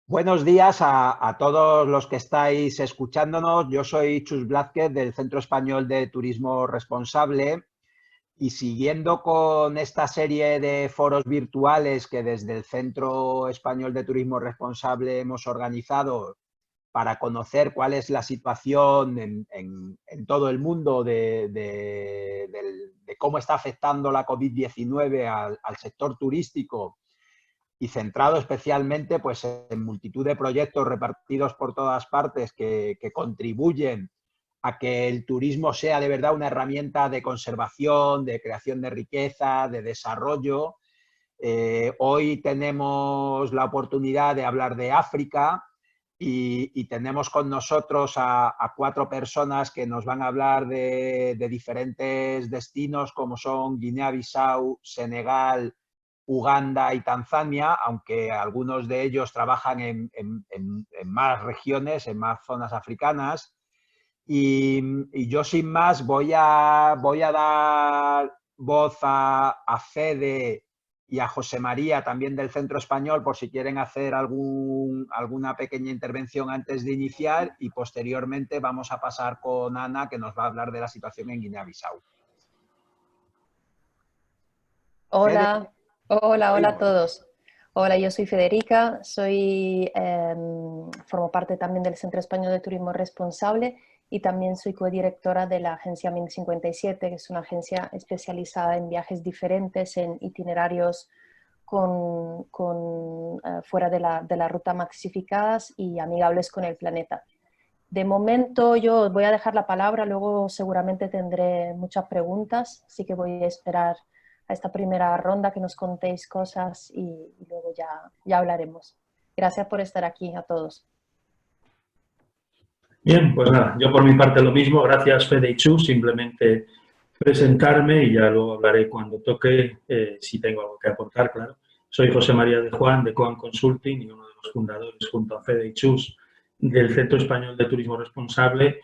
Buenos días a todos los que estáis escuchándonos. Yo soy Chus Blázquez del Centro Español de Turismo Responsable y siguiendo con esta serie de foros virtuales que desde el Centro Español de Turismo Responsable hemos organizado para conocer cuál es la situación en todo el mundo de cómo está afectando la COVID-19 al sector turístico y centrado especialmente pues, en multitud de proyectos repartidos por todas partes que contribuyen a que el turismo sea de verdad una herramienta de conservación, de creación de riqueza, de desarrollo. Hoy tenemos la oportunidad de hablar de África y tenemos con nosotros a cuatro personas que nos van a hablar de diferentes destinos como son Guinea-Bissau, Senegal, Uganda y Tanzania, aunque algunos de ellos trabajan en más regiones, en más zonas africanas. Y yo sin más voy a dar voz a Fede y a José María, también del Centro Español, por si quieren hacer alguna pequeña intervención antes de iniciar, y posteriormente vamos a pasar con Ana, que nos va a hablar de la situación en Guinea-Bissau. Fede, Hola, hola, te hola a oímos. todos. Hola, yo soy Federica, formo parte también del Centro Español de Turismo Responsable y también soy codirectora de la agencia MIN 57, que es una agencia especializada en viajes diferentes, en itinerarios fuera de la ruta masificadas y amigables con el planeta. De momento yo voy a dejar la palabra, luego seguramente tendré muchas preguntas, así que voy a esperar a esta primera ronda que nos contéis cosas y luego ya hablaremos. Gracias por estar aquí a todos. Bien, pues nada, yo por mi parte lo mismo, gracias Fede y Chus, simplemente presentarme y ya luego hablaré cuando toque, si tengo algo que aportar, claro. Soy José María de Juan, de Coan Consulting y uno de los fundadores, junto a Fede y Chus, del Centro Español de Turismo Responsable,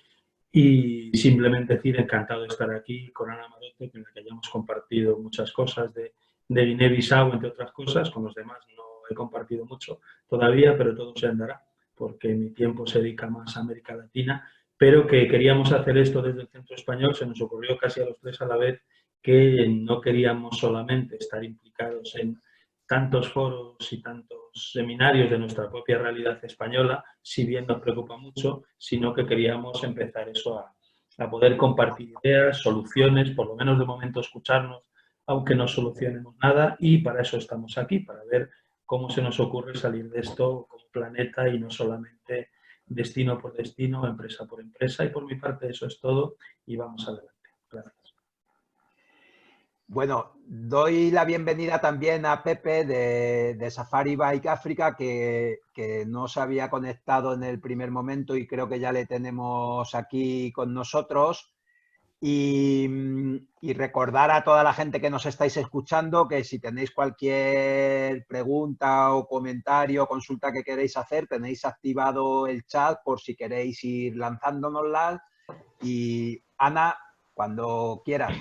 y simplemente decir encantado de estar aquí con Ana Maroto, con la que ya hemos compartido muchas cosas de Guinea-Bissau, entre otras cosas. Con los demás no he compartido mucho todavía, pero todo se andará, porque mi tiempo se dedica más a América Latina, pero que queríamos hacer esto desde el Centro Español. Se nos ocurrió casi a los tres a la vez que no queríamos solamente estar implicados en tantos foros y tantos seminarios de nuestra propia realidad española, si bien nos preocupa mucho, sino que queríamos empezar eso a poder compartir ideas, soluciones, por lo menos de momento escucharnos, aunque no solucionemos nada, y para eso estamos aquí, para ver cómo se nos ocurre salir de esto como planeta y no solamente destino por destino, empresa por empresa. Y por mi parte eso es todo y vamos adelante. Gracias. Bueno, doy la bienvenida también a Pepe de Safari Bike África, que no se había conectado en el primer momento y creo que ya le tenemos aquí con nosotros. Y recordar a toda la gente que nos estáis escuchando que si tenéis cualquier pregunta o comentario o consulta que queréis hacer, tenéis activado el chat por si queréis ir lanzándonoslas. Y Ana, cuando quieras,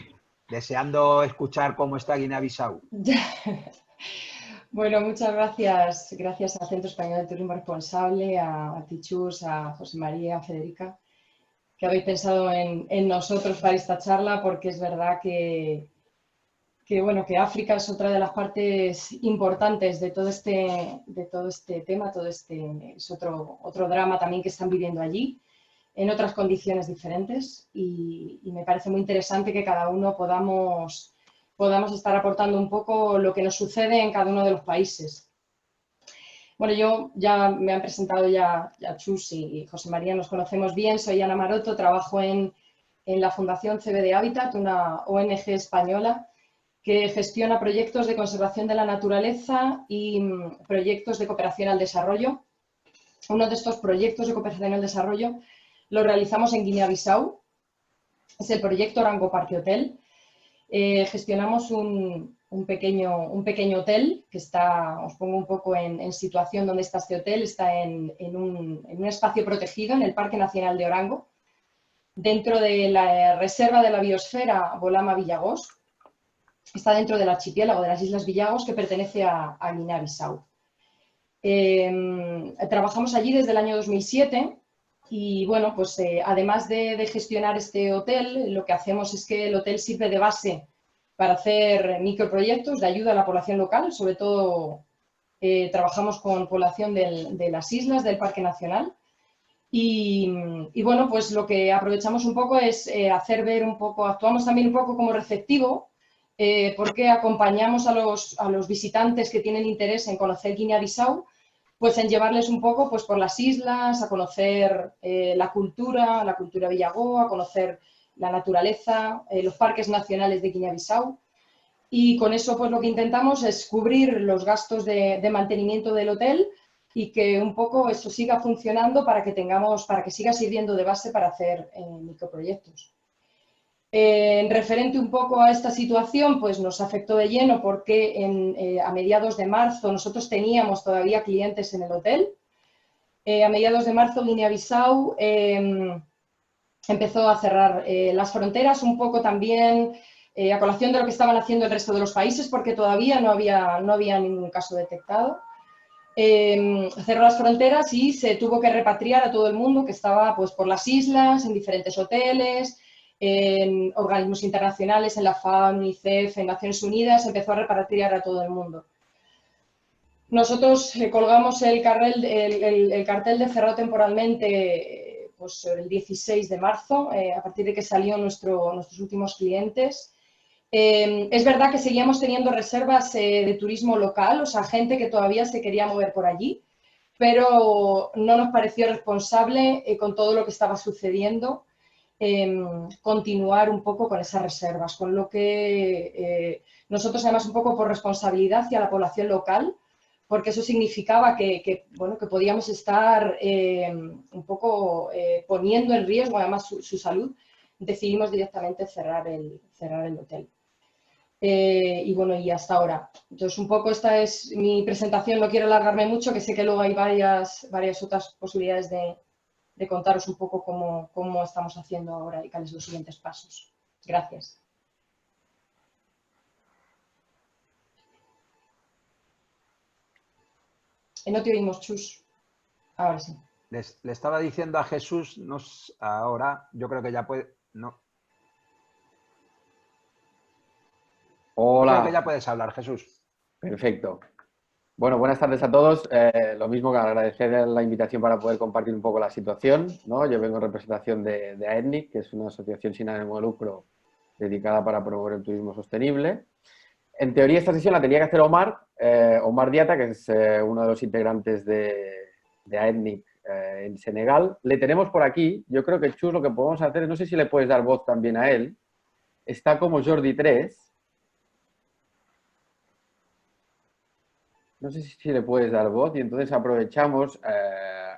deseando escuchar cómo está Guinea-Bissau. Bueno, muchas gracias. Gracias al Centro Español de Turismo Responsable, a Tichus, a José María, a Federica, que habéis pensado en nosotros para esta charla, porque es verdad bueno, que África es otra de las partes importantes de todo este tema, es otro drama también que están viviendo allí, en otras condiciones diferentes, y me parece muy interesante que cada uno podamos estar aportando un poco lo que nos sucede en cada uno de los países. Bueno, yo ya me han presentado ya Chus y José María, nos conocemos bien, soy Ana Maroto, trabajo en la Fundación CBD Habitat, una ONG española que gestiona proyectos de conservación de la naturaleza y proyectos de cooperación al desarrollo. Uno de estos proyectos de cooperación al desarrollo lo realizamos en Guinea-Bissau, es el proyecto Orango Parque Hotel. Gestionamos un pequeño hotel que está, os pongo un poco en situación donde está este hotel, está en un espacio protegido en el Parque Nacional de Orango, dentro de la reserva de la biosfera Bolama-Villagós. Está dentro del archipiélago de las Islas Villagos, que pertenece a Guinea-Bissau. Trabajamos allí desde el año 2007 y bueno, pues además de gestionar este hotel, lo que hacemos es que el hotel sirve de base para hacer microproyectos de ayuda a la población local, sobre todo trabajamos con población de las islas del Parque Nacional. Y bueno, pues lo que aprovechamos un poco es hacer ver un poco, actuamos también un poco como receptivo, porque acompañamos a los visitantes que tienen interés en conocer Guinea-Bissau, pues en llevarles un poco pues, por las islas, a conocer la cultura Villago, a conocer la naturaleza, los parques nacionales de Guinea-Bissau. Y con eso pues lo que intentamos es cubrir los gastos de mantenimiento del hotel y que un poco eso siga funcionando para que siga sirviendo de base para hacer microproyectos. En referente un poco a esta situación, pues nos afectó de lleno porque a mediados de marzo nosotros teníamos todavía clientes en el hotel. A mediados de marzo Guinea-Bissau empezó a cerrar las fronteras un poco también a colación de lo que estaban haciendo el resto de los países porque todavía no había ningún caso detectado. Cerró las fronteras y se tuvo que repatriar a todo el mundo que estaba pues, por las islas, en diferentes hoteles, en organismos internacionales, en la FAO, UNICEF, en Naciones Unidas, empezó a repatriar a todo el mundo. Nosotros colgamos el cartel de cerrado temporalmente pues, el 16 de marzo, a partir de que salieron nuestros últimos clientes. Es verdad que seguíamos teniendo reservas de turismo local, o sea, gente que todavía se quería mover por allí, pero no nos pareció responsable con todo lo que estaba sucediendo continuar un poco con esas reservas, con lo que nosotros además un poco por responsabilidad hacia la población local, porque eso significaba que podíamos estar un poco poniendo en riesgo además su salud, decidimos directamente cerrar el hotel. Y bueno, y hasta ahora. Entonces, un poco esta es mi presentación, no quiero alargarme mucho, que sé que luego hay varias otras posibilidades de contaros un poco cómo estamos haciendo ahora y cuáles son los siguientes pasos. Gracias. No te oímos, Chus. Ahora sí. Le estaba diciendo a Jesús, ahora, yo creo que ya puede... No. Hola. Creo que ya puedes hablar, Jesús. Perfecto. Bueno, buenas tardes a todos. Lo mismo que agradecer la invitación para poder compartir un poco la situación, ¿no? Yo vengo en representación de AETNIC, que es una asociación sin ánimo de lucro dedicada para promover el turismo sostenible. En teoría esta sesión la tenía que hacer Omar Diata, que es uno de los integrantes de AETNIC en Senegal. Le tenemos por aquí. Yo creo que, Chus, lo que podemos hacer es, no sé si le puedes dar voz también a él. Está como Jordi 3. No sé si le puedes dar voz y entonces aprovechamos,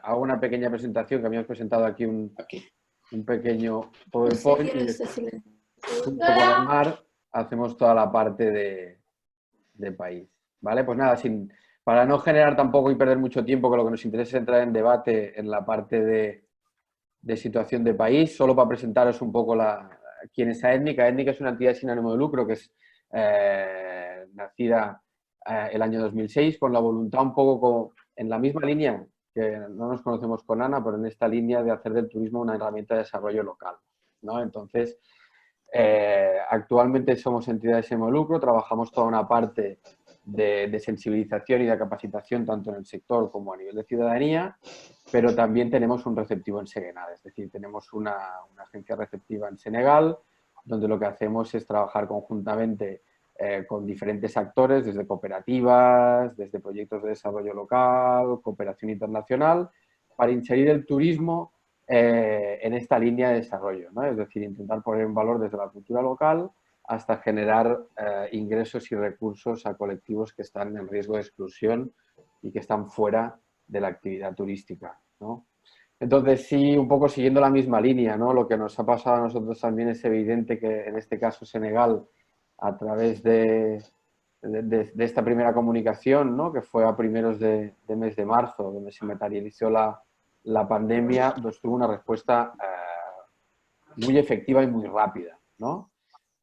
hago una pequeña presentación que habíamos presentado aquí un pequeño PowerPoint y junto con Omar hacemos toda la parte de país. ¿Vale? Pues nada, para no generar tampoco y perder mucho tiempo, que lo que nos interesa es entrar en debate en la parte de situación de país, solo para presentaros un poco quién es AETNIC. AETNIC es una entidad sin ánimo de lucro que es nacida el año 2006 con la voluntad un poco en la misma línea, que no nos conocemos con Ana, pero en esta línea de hacer del turismo una herramienta de desarrollo local, ¿no? Entonces, actualmente somos entidades sin ánimo de lucro, trabajamos toda una parte de sensibilización y de capacitación tanto en el sector como a nivel de ciudadanía, pero también tenemos un receptivo en Senegal, es decir, tenemos una agencia receptiva en Senegal, donde lo que hacemos es trabajar conjuntamente con diferentes actores, desde cooperativas, desde proyectos de desarrollo local, cooperación internacional, para inserir el turismo en esta línea de desarrollo, ¿no? Es decir, intentar poner en valor desde la cultura local hasta generar ingresos y recursos a colectivos que están en riesgo de exclusión y que están fuera de la actividad turística, ¿no? Entonces, sí, un poco siguiendo la misma línea, ¿no? Lo que nos ha pasado a nosotros también es evidente que en este caso Senegal, a través de esta primera comunicación, ¿no? Que fue a primeros de mes de marzo, donde se materializó la pandemia, pues tuvo una respuesta muy efectiva y muy rápida, ¿no?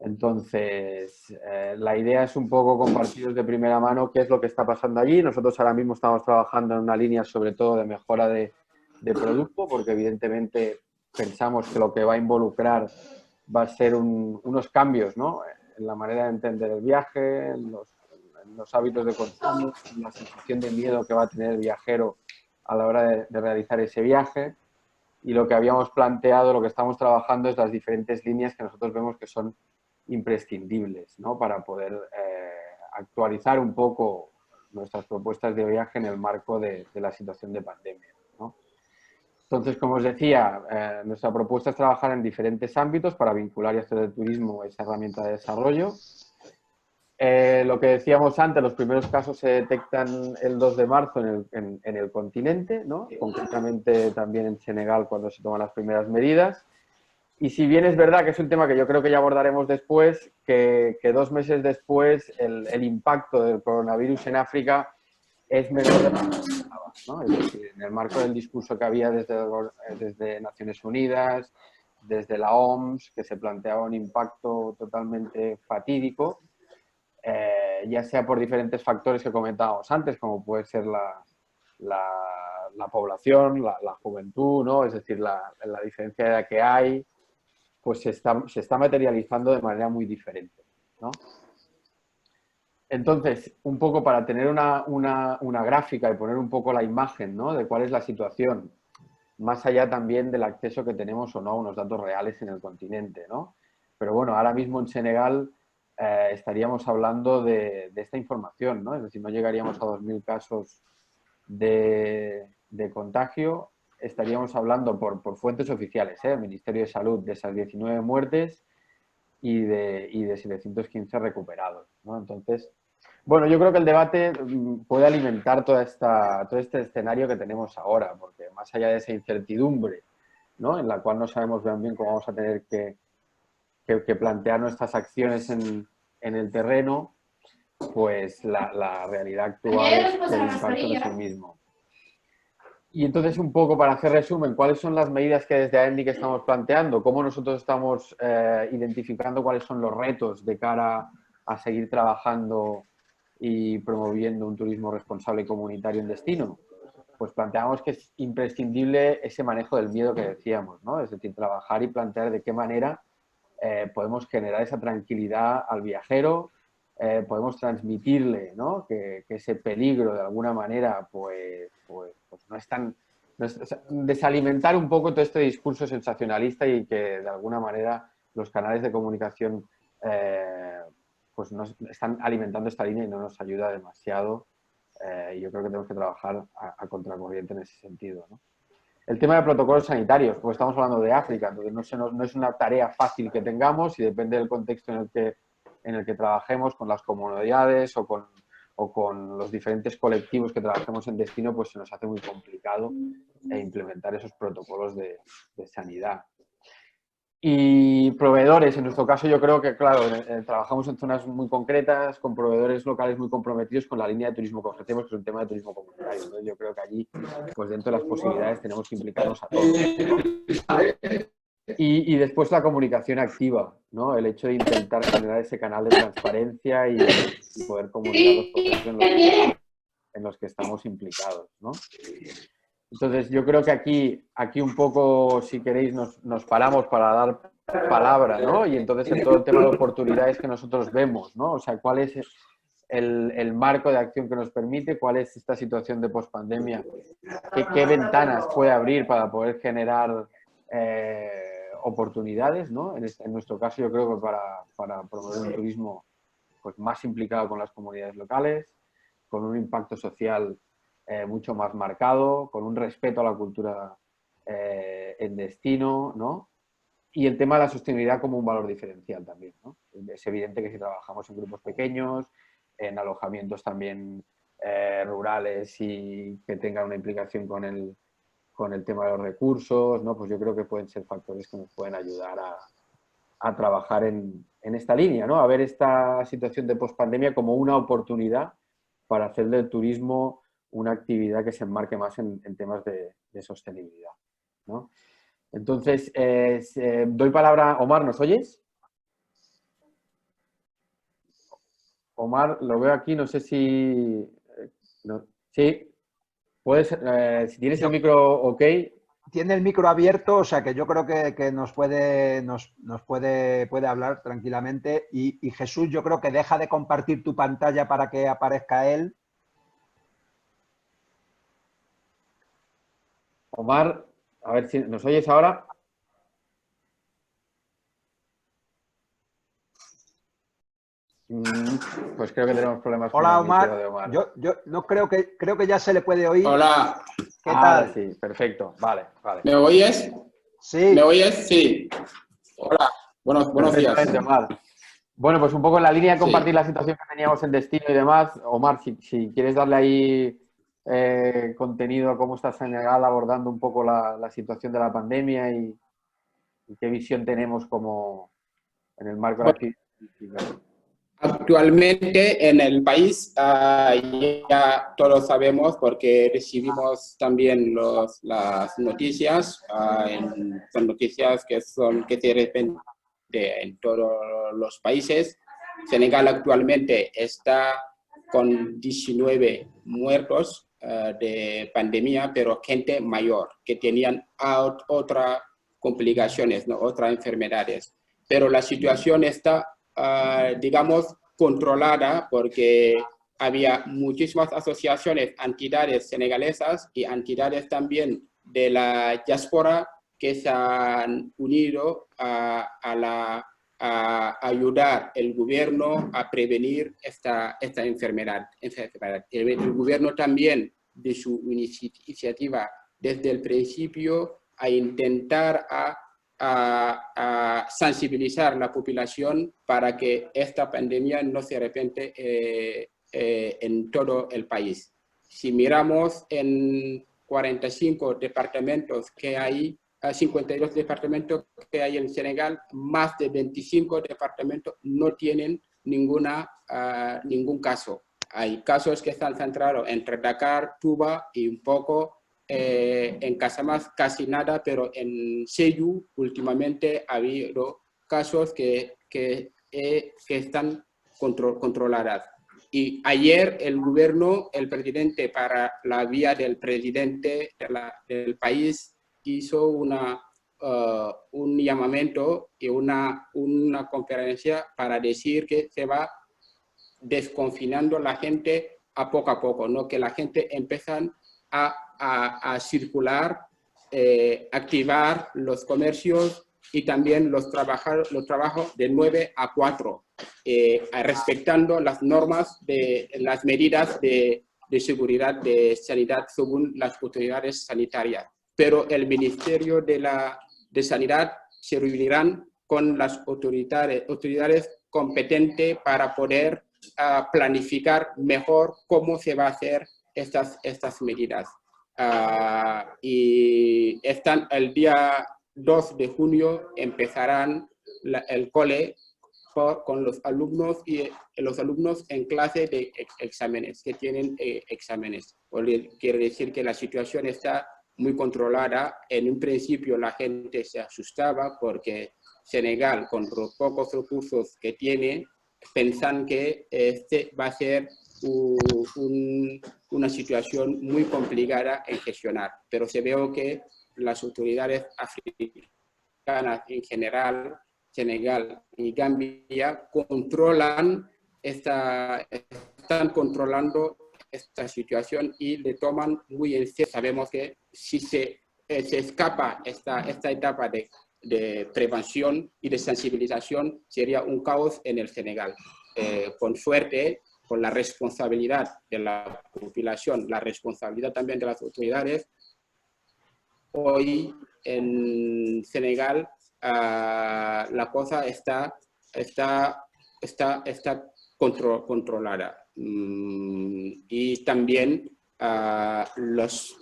Entonces, la idea es un poco compartiros de primera mano qué es lo que está pasando allí. Nosotros ahora mismo estamos trabajando en una línea sobre todo de mejora de producto, porque evidentemente pensamos que lo que va a involucrar va a ser unos cambios, ¿no?, en la manera de entender el viaje, en los hábitos de consumo, en la sensación de miedo que va a tener el viajero a la hora de realizar ese viaje. Y lo que habíamos planteado, lo que estamos trabajando es las diferentes líneas que nosotros vemos que son imprescindibles, ¿no?, para poder actualizar un poco nuestras propuestas de viaje en el marco de la situación de pandemia, ¿no? Entonces, como os decía, nuestra propuesta es trabajar en diferentes ámbitos para vincular y hacer del turismo esa herramienta de desarrollo. Lo que decíamos antes, los primeros casos se detectan el 2 de marzo en el continente, ¿no?, concretamente también en Senegal cuando se toman las primeras medidas. Y si bien es verdad que es un tema que yo creo que ya abordaremos después, que 2 meses después el impacto del coronavirus en África es menor de lo que se pensaba, ¿no? Es decir, en el marco del discurso que había desde Naciones Unidas, desde la OMS, que se planteaba un impacto totalmente fatídico, ya sea por diferentes factores que comentábamos antes, como puede ser la población, la juventud, ¿no? Es decir, la diferencia de edad que hay, pues se está materializando de manera muy diferente, ¿no? Entonces, un poco para tener una gráfica y poner un poco la imagen, ¿no?, de cuál es la situación, más allá también del acceso que tenemos o no a unos datos reales en el continente, ¿no? Pero bueno, ahora mismo en Senegal estaríamos hablando de esta información, ¿no? Es decir, no llegaríamos a 2.000 casos de contagio. Estaríamos hablando por fuentes oficiales, el Ministerio de Salud, de esas 19 muertes y de 715 recuperados, ¿no? Entonces, bueno, yo creo que el debate puede alimentar todo este escenario que tenemos ahora, porque más allá de esa incertidumbre, ¿no?, en la cual no sabemos bien cómo vamos a tener que plantear nuestras acciones en el terreno, pues la realidad actual es que el impacto no es el mismo. Y entonces, un poco para hacer resumen, ¿cuáles son las medidas que desde AENDIC estamos planteando? ¿Cómo nosotros estamos identificando cuáles son los retos de cara a seguir trabajando y promoviendo un turismo responsable y comunitario en destino? Pues planteamos que es imprescindible ese manejo del miedo que decíamos, ¿no? Es decir, trabajar y plantear de qué manera podemos generar esa tranquilidad al viajero, podemos transmitirle, ¿no?, que ese peligro de alguna manera pues no es tan... o sea, desalimentar un poco todo este discurso sensacionalista y que de alguna manera los canales de comunicación pues nos están alimentando esta línea y no nos ayuda demasiado. Y yo creo que tenemos que trabajar a contracorriente en ese sentido, ¿no? El tema de protocolos sanitarios, pues estamos hablando de África, entonces no es una tarea fácil que tengamos y depende del contexto en el que trabajemos con las comunidades o con los diferentes colectivos que trabajemos en destino, pues se nos hace muy complicado implementar esos protocolos de sanidad. Y proveedores, en nuestro caso yo creo que, claro, trabajamos en zonas muy concretas, con proveedores locales muy comprometidos con la línea de turismo que ofrecemos, que es un tema de turismo comunitario. Entonces yo creo que allí, pues dentro de las posibilidades, tenemos que implicarnos a todos, ¿no? Y después la comunicación activa, ¿no? El hecho de intentar generar ese canal de transparencia y poder comunicar los procesos en los que estamos implicados, ¿no? Entonces, yo creo que aquí un poco, si queréis, nos paramos para dar palabra, ¿no? Y entonces, en todo el tema de oportunidades que nosotros vemos, ¿no? O sea, cuál es el marco de acción que nos permite, cuál es esta situación de pospandemia, qué ventanas puede abrir para poder generar oportunidades, ¿no? En nuestro caso, yo creo que para promover un turismo pues, más implicado con las comunidades locales, con un impacto social mucho más marcado, con un respeto a la cultura en destino, ¿no? Y el tema de la sostenibilidad como un valor diferencial también, ¿no? Es evidente que si trabajamos en grupos pequeños, en alojamientos también rurales y que tengan una implicación con el tema de los recursos, ¿no? Pues yo creo que pueden ser factores que nos pueden ayudar a trabajar en esta línea, ¿no? A ver esta situación de pospandemia como una oportunidad para hacer del turismo una actividad que se enmarque más en temas de sostenibilidad, ¿no? Entonces, doy palabra a Omar, ¿nos oyes? Omar, lo veo aquí, no sé si... sí, puedes, si tienes el micro ok. Tiene el micro abierto, o sea que yo creo que nos puede hablar tranquilamente. Y Jesús, yo creo que deja de compartir tu pantalla para que aparezca él. Omar, a ver si nos oyes ahora. Pues creo que tenemos problemas con Hola, el micro Omar. de Omar. Yo no creo que ya se le puede oír. Hola. ¿Qué Ahora tal? sí, perfecto. Vale. ¿Me oyes? Sí. ¿Me oyes? Sí. Hola. Buenos días. Perfectamente, Omar. Bueno, pues un poco en la línea de compartir Sí. la situación que teníamos en Destino y demás. Omar, si quieres darle ahí contenido a cómo está Senegal abordando un poco la situación de la pandemia y qué visión tenemos como en el marco de la actividad. Actualmente en el país ya todos sabemos porque recibimos también las noticias, son noticias que se repiten en todos los países. Senegal actualmente está con 19 muertos de pandemia, pero gente mayor que tenían otras complicaciones, ¿no? Otras enfermedades. Pero la situación está digamos, controlada porque había muchísimas asociaciones, entidades senegalesas y entidades también de la diáspora que se han unido a ayudar al gobierno a prevenir esta enfermedad. El gobierno también, de su iniciativa desde el principio, a intentar a sensibilizar la población para que esta pandemia no se repite en todo el país. Si miramos en 45 departamentos que hay, 52 departamentos que hay en Senegal, más de 25 departamentos no tienen ningún caso. Hay casos que están centrados entre Dakar, Touba y un poco en Casamance casi nada, pero en Sédhiou últimamente ha habido casos que están controlados. Y ayer el gobierno, el presidente, para la vía del presidente del país, hizo un llamamiento y una conferencia para decir que se va desconfinando la gente a poco, ¿no? Que la gente empieza a circular, activar los comercios y también los trabajos de 9 a 4, respetando las normas las medidas de seguridad, de sanidad según las autoridades sanitarias. Pero el Ministerio de Sanidad se reunirán con las autoridades competentes para poder planificar mejor cómo se va a hacer estas medidas. Y el día 2 de junio empezarán el cole con los alumnos y los alumnos en clase de exámenes, que tienen exámenes. Quiere decir que la situación está muy controlada. En un principio la gente se asustaba porque Senegal, con los pocos recursos que tiene, pensan que este va a ser una situación muy complicada en gestionar. Pero se ve que las autoridades africanas en general, Senegal y Gambia, están controlando esta situación y le toman muy en serio. Sabemos que si se escapa esta etapa de prevención y de sensibilización, sería un caos en el Senegal. Con suerte, con la responsabilidad de la población, la responsabilidad también de las autoridades, hoy en Senegal la cosa está controlada. Y también los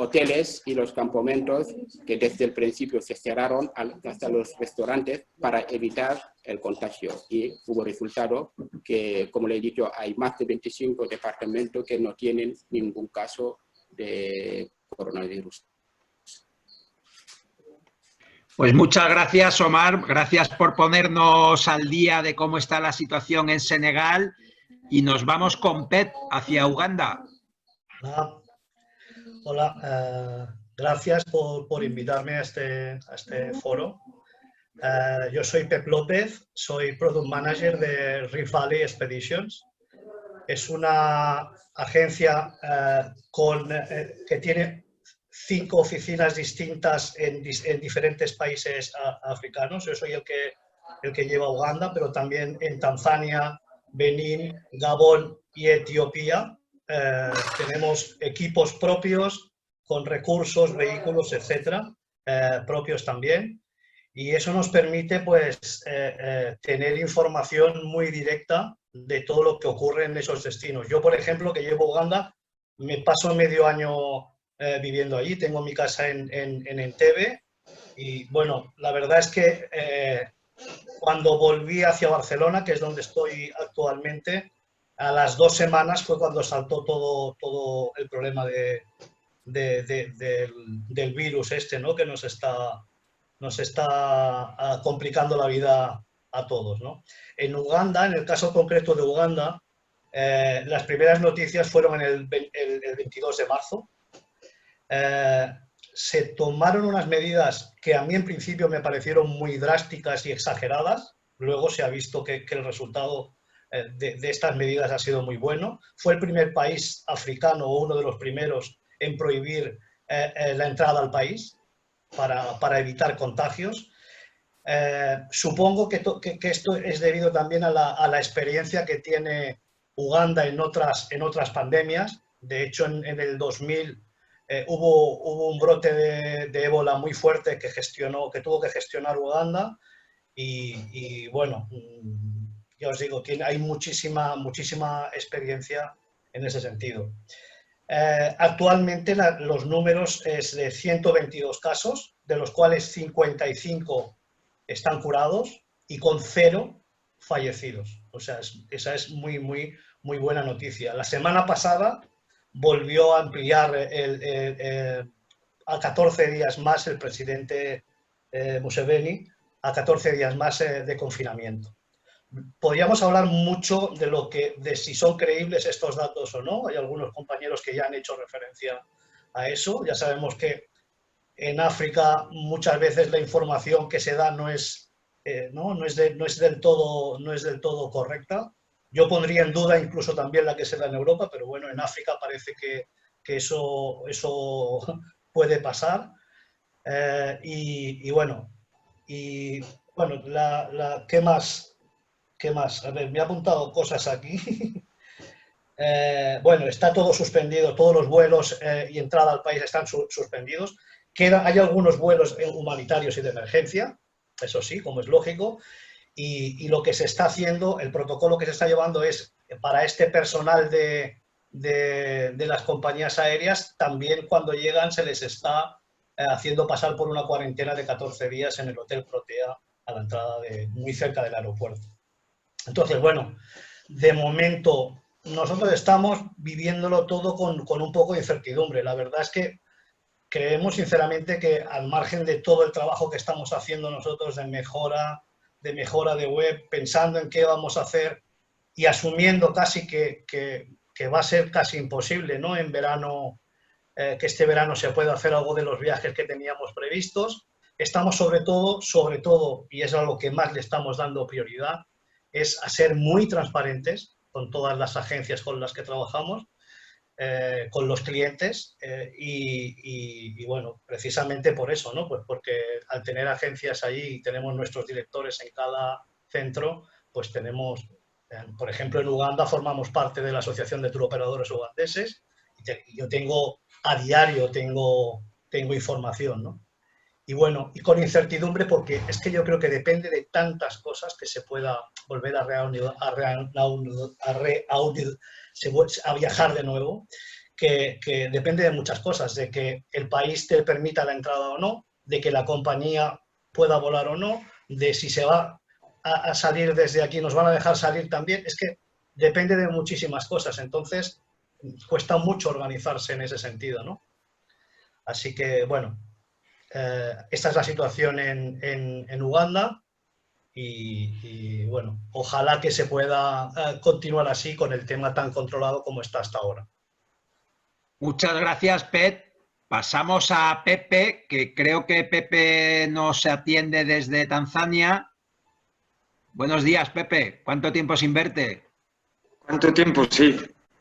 hoteles y los campamentos que desde el principio se cerraron hasta los restaurantes para evitar el contagio. Y hubo resultado que, como le he dicho, hay más de 25 departamentos que no tienen ningún caso de coronavirus. Pues muchas gracias, Omar. Gracias por ponernos al día de cómo está la situación en Senegal y nos vamos con Pep hacia Uganda. Hola, gracias por invitarme a este foro. Yo soy Pep López, soy Product Manager de Rift Valley Expeditions. Es una agencia que tiene 5 oficinas distintas en diferentes países africanos. Yo soy el que lleva Uganda, pero también en Tanzania, Benín, Gabón y Etiopía. Tenemos equipos propios con recursos, vehículos, etcétera, propios también. Y eso nos permite pues, tener información muy directa de todo lo que ocurre en esos destinos. Yo, por ejemplo, que llevo Uganda, me paso medio año viviendo allí, tengo mi casa en Entebbe y bueno, la verdad es que cuando volví hacia Barcelona, que es donde estoy actualmente, a las 2 semanas fue cuando saltó todo el problema del virus este, ¿no? Que nos está complicando la vida a todos, ¿no? En Uganda, en el caso concreto de Uganda, las primeras noticias fueron el 22 de marzo. Se tomaron unas medidas que a mí en principio me parecieron muy drásticas y exageradas. Luego se ha visto que el resultado de estas medidas ha sido muy bueno. Fue el primer país africano o uno de los primeros en prohibir la entrada al país para evitar contagios. Supongo que esto es debido también a la experiencia que tiene Uganda en otras pandemias. De hecho, en el 2000 hubo un brote de ébola muy fuerte que tuvo que gestionar Uganda y bueno, ya os digo, hay muchísima experiencia en ese sentido. Actualmente los números es de 122 casos, de los cuales 55 están curados y con 0 fallecidos. O sea, esa es muy buena noticia. La semana pasada volvió a ampliar a 14 días más el presidente Museveni, a 14 días más de confinamiento. Podríamos hablar mucho de si son creíbles estos datos o no. Hay algunos compañeros que ya han hecho referencia a eso. Ya sabemos que en África muchas veces la información que se da no es del todo correcta. Yo pondría en duda incluso también la que se da en Europa, pero bueno, en África parece que eso puede pasar. Bueno, ¿qué más? A ver, me he apuntado cosas aquí. Bueno, está todo suspendido, todos los vuelos y entrada al país están suspendidos. Hay algunos vuelos humanitarios y de emergencia, eso sí, como es lógico, y lo que se está haciendo, el protocolo que se está llevando es para este personal de las compañías aéreas, también cuando llegan se les está haciendo pasar por una cuarentena de 14 días en el Hotel Protea a la entrada muy cerca del aeropuerto. Entonces, bueno, de momento nosotros estamos viviéndolo todo con un poco de incertidumbre. La verdad es que creemos sinceramente que al margen de todo el trabajo que estamos haciendo nosotros de mejora de web, pensando en qué vamos a hacer y asumiendo casi que va a ser casi imposible, ¿no? En verano, que este verano se pueda hacer algo de los viajes que teníamos previstos. Estamos sobre todo, y es a lo que más le estamos dando prioridad, es a ser muy transparentes con todas las agencias con las que trabajamos, con los clientes y bueno, precisamente por eso, ¿no? Pues porque al tener agencias allí y tenemos nuestros directores en cada centro, pues tenemos, por ejemplo, en Uganda formamos parte de la Asociación de Turoperadores Ugandeses y yo a diario tengo información, ¿no? Y bueno, y con incertidumbre porque es que yo creo que depende de tantas cosas que se pueda volver a viajar de nuevo, que depende de muchas cosas, de que el país te permita la entrada o no, de que la compañía pueda volar o no, de si se va a salir desde aquí, nos van a dejar salir también, es que depende de muchísimas cosas, entonces cuesta mucho organizarse en ese sentido, ¿no? Así que, bueno, esta es la situación en Uganda y, bueno, ojalá que se pueda continuar así con el tema tan controlado como está hasta ahora. Muchas gracias, Pet. Pasamos a Pepe, que creo que Pepe nos atiende desde Tanzania. Buenos días, Pepe. ¿Cuánto tiempo sin verte? ¿Cuánto tiempo? Sí.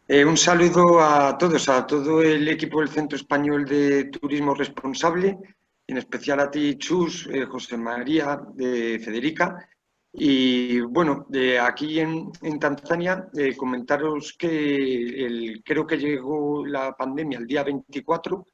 Un saludo a todos, a todo el equipo del Centro Español de Turismo Responsable, en especial a ti, Chus, José María, Federica. Y bueno, de aquí en Tanzania, comentaros que creo que llegó la pandemia el día 24.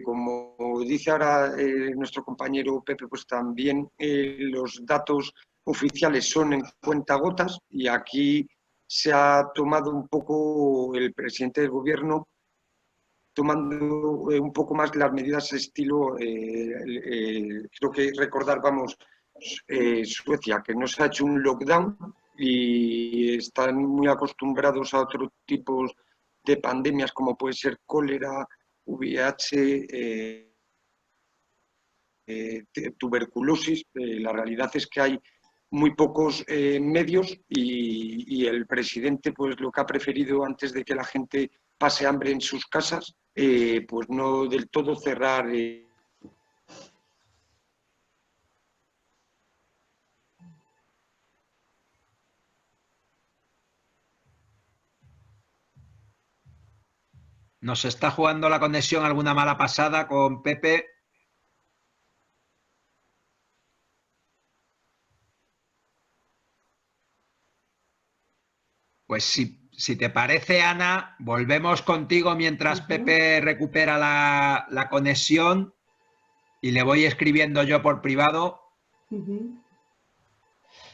Como dice ahora nuestro compañero Pepe, pues también los datos oficiales son en cuentagotas y aquí se ha tomado un poco el presidente del gobierno tomando un poco más las medidas estilo, creo que recordar, vamos, Suecia, que no se ha hecho un lockdown y están muy acostumbrados a otros tipos de pandemias como puede ser cólera, VIH, tuberculosis. La realidad es que hay muy pocos medios y el presidente pues lo que ha preferido antes de que la gente pase hambre en sus casas, pues no del todo cerrar Nos está jugando la conexión alguna mala pasada con Pepe. Pues si te parece, Ana, volvemos contigo mientras Pepe recupera la conexión y le voy escribiendo yo por privado.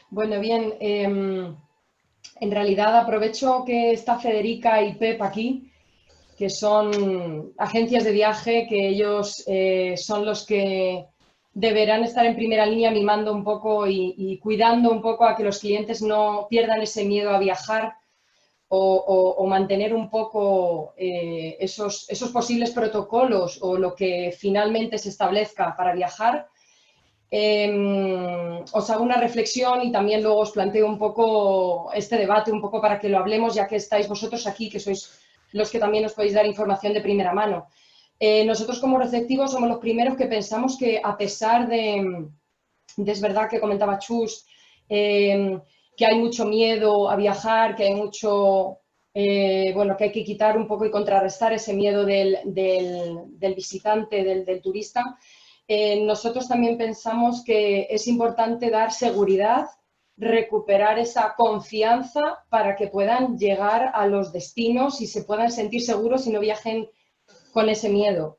Bueno, bien, en realidad aprovecho que está Federica y Pep aquí, que son agencias de viaje, que ellos son los que deberán estar en primera línea mimando un poco y cuidando un poco a que los clientes no pierdan ese miedo a viajar o mantener un poco esos posibles protocolos o lo que finalmente se establezca para viajar. Os hago una reflexión y también luego os planteo un poco este debate, un poco para que lo hablemos, ya que estáis vosotros aquí, que sois los que también os podéis dar información de primera mano. Nosotros como receptivos somos los primeros que pensamos que a pesar de es verdad que comentaba Chus, que hay mucho miedo a viajar, que hay mucho, bueno, que hay que quitar un poco y contrarrestar ese miedo del visitante, del turista. Nosotros también pensamos que es importante dar seguridad, recuperar esa confianza para que puedan llegar a los destinos y se puedan sentir seguros y no viajen con ese miedo.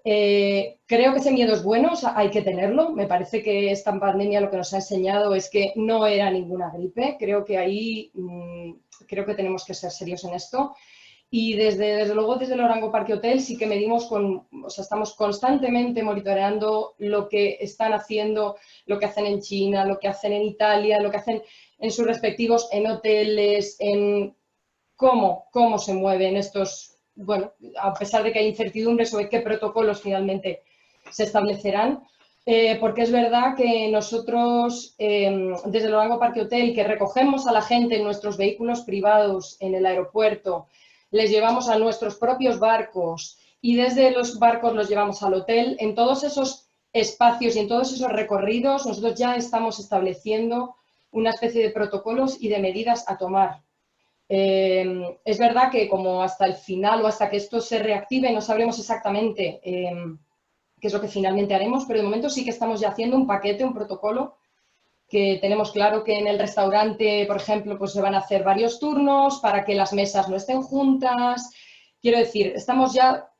Creo que ese miedo es bueno, o sea, hay que tenerlo. Me parece que esta pandemia lo que nos ha enseñado es que no era ninguna gripe. Creo que ahí creo que tenemos que ser serios en esto. Y desde luego desde el Orango Parque Hotel sí que medimos o sea, estamos constantemente monitoreando lo que están haciendo, lo que hacen en China, lo que hacen en Italia, lo que hacen en sus respectivos, en hoteles, en cómo se mueven estos. Bueno, a pesar de que hay incertidumbre sobre qué protocolos finalmente se establecerán, porque es verdad que nosotros, desde el Orango Parque Hotel, que recogemos a la gente en nuestros vehículos privados en el aeropuerto, les llevamos a nuestros propios barcos y desde los barcos los llevamos al hotel, en todos esos espacios y en todos esos recorridos nosotros ya estamos estableciendo una especie de protocolos y de medidas a tomar. Es verdad que como hasta el final o hasta que esto se reactive no sabremos exactamente qué es lo que finalmente haremos, pero de momento sí que estamos ya haciendo un paquete, un protocolo, que tenemos claro que en el restaurante, por ejemplo, pues se van a hacer varios turnos para que las mesas no estén juntas. Quiero decir, estamos ya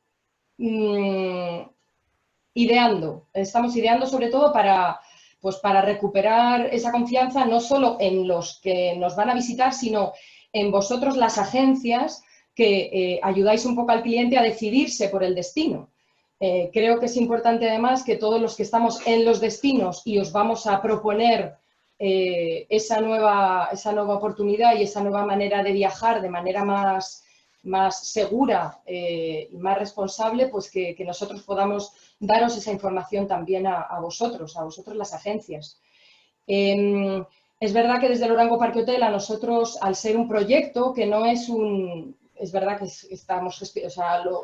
estamos ideando sobre todo para recuperar esa confianza no solo en los que nos van a visitar, sino en vosotros, las agencias, que ayudáis un poco al cliente a decidirse por el destino. Creo que es importante además que todos los que estamos en los destinos y os vamos a proponer esa nueva oportunidad y esa nueva manera de viajar de manera más más segura y más responsable, pues que nosotros podamos daros esa información también a vosotros las agencias. Es verdad que desde el Orango Parque Hotel a nosotros, al ser un proyecto que no es un... Es verdad que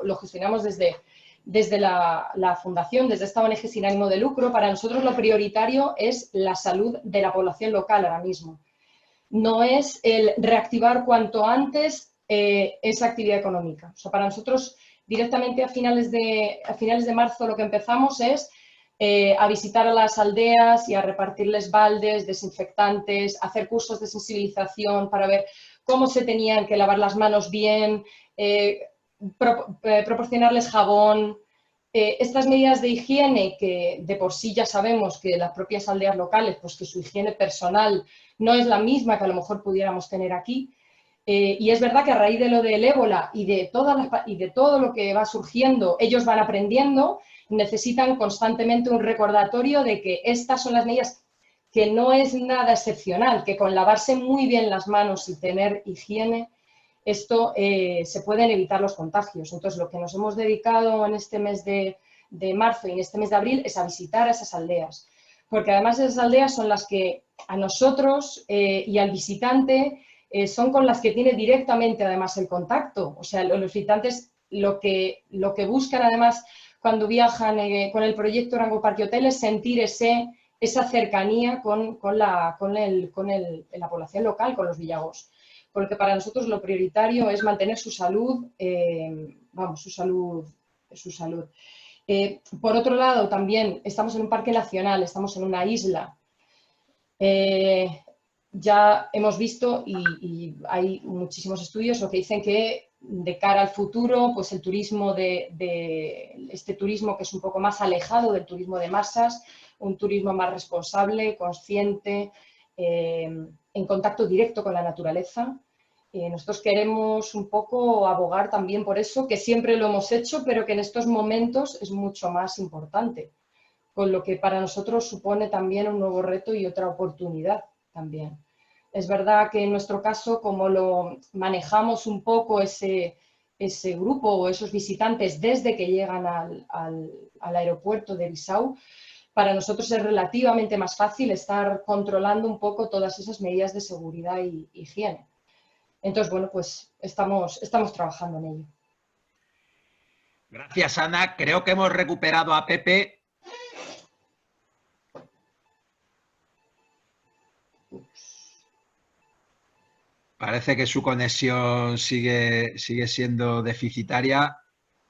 lo gestionamos desde la fundación, desde esta ONG sin ánimo de lucro. Para nosotros lo prioritario es la salud de la población local ahora mismo. No es el reactivar cuanto antes esa actividad económica. O sea, para nosotros directamente a finales de marzo lo que empezamos es a visitar a las aldeas y a repartirles baldes, desinfectantes, hacer cursos de sensibilización para ver cómo se tenían que lavar las manos bien, proporcionarles jabón. Estas medidas de higiene que de por sí ya sabemos que las propias aldeas locales, pues que su higiene personal no es la misma que a lo mejor pudiéramos tener aquí. Y es verdad que a raíz de lo del ébola y de todo lo que va surgiendo, ellos van aprendiendo, necesitan constantemente un recordatorio de que estas son las medidas, que no es nada excepcional, que con lavarse muy bien las manos y tener higiene, esto se pueden evitar los contagios. Entonces, lo que nos hemos dedicado en este mes de marzo y en este mes de abril es a visitar a esas aldeas, porque además esas aldeas son las que a nosotros y al visitante son con las que tiene directamente además el contacto. O sea, los visitantes lo que buscan además cuando viajan con el proyecto Orango Parque Hotel es sentir esa cercanía con la población local, con los villagos. Porque para nosotros lo prioritario es mantener su salud, su salud. Por otro lado, también estamos en un parque nacional, estamos en una isla. Ya hemos visto, y hay muchísimos estudios lo que dicen que de cara al futuro, pues el turismo este turismo que es un poco más alejado del turismo de masas, un turismo más responsable, consciente, en contacto directo con la naturaleza. Nosotros queremos un poco abogar también por eso, que siempre lo hemos hecho, pero que en estos momentos es mucho más importante, con lo que para nosotros supone también un nuevo reto y otra oportunidad también. Es verdad que en nuestro caso, como lo manejamos un poco ese grupo o esos visitantes desde que llegan al aeropuerto de Bissau, para nosotros es relativamente más fácil estar controlando un poco todas esas medidas de seguridad y higiene. Entonces, bueno, pues estamos trabajando en ello. Gracias, Ana. Creo que hemos recuperado a Pepe. Parece que su conexión sigue siendo deficitaria.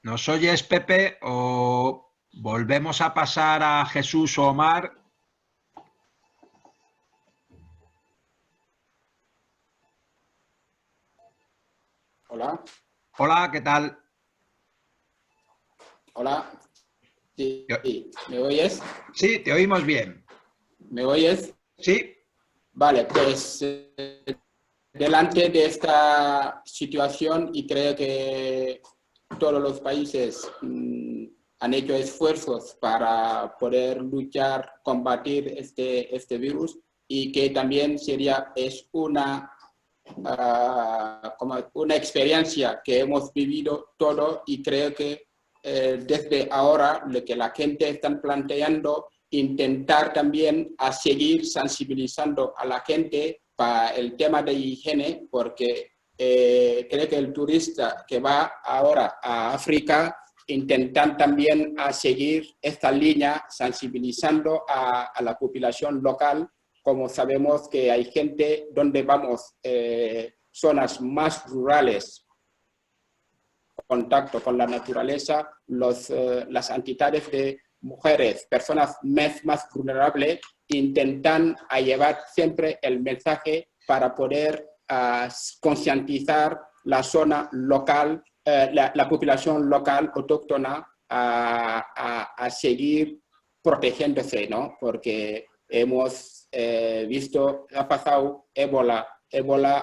¿Nos oyes, Pepe? ¿O volvemos a pasar a Jesús o Omar? Hola. Hola, ¿qué tal? Hola. Sí, ¿me oyes? Sí, te oímos bien. ¿Me oyes? Sí. Vale, pues delante de esta situación, y creo que todos los países han hecho esfuerzos para poder luchar, combatir este virus, y que también es una experiencia que hemos vivido todo, y creo que desde ahora lo que la gente está planteando, intentar también a seguir sensibilizando a la gente para el tema de higiene, porque creo que el turista que va ahora a África intentan también a seguir esta línea, sensibilizando a la población local. Como sabemos que hay gente donde vamos, zonas más rurales, contacto con la naturaleza, las entidades de mujeres, personas más vulnerables, intentan llevar siempre el mensaje para poder concientizar la zona local, la población local autóctona a seguir protegiéndose, ¿no? Porque hemos visto, ha pasado ébola,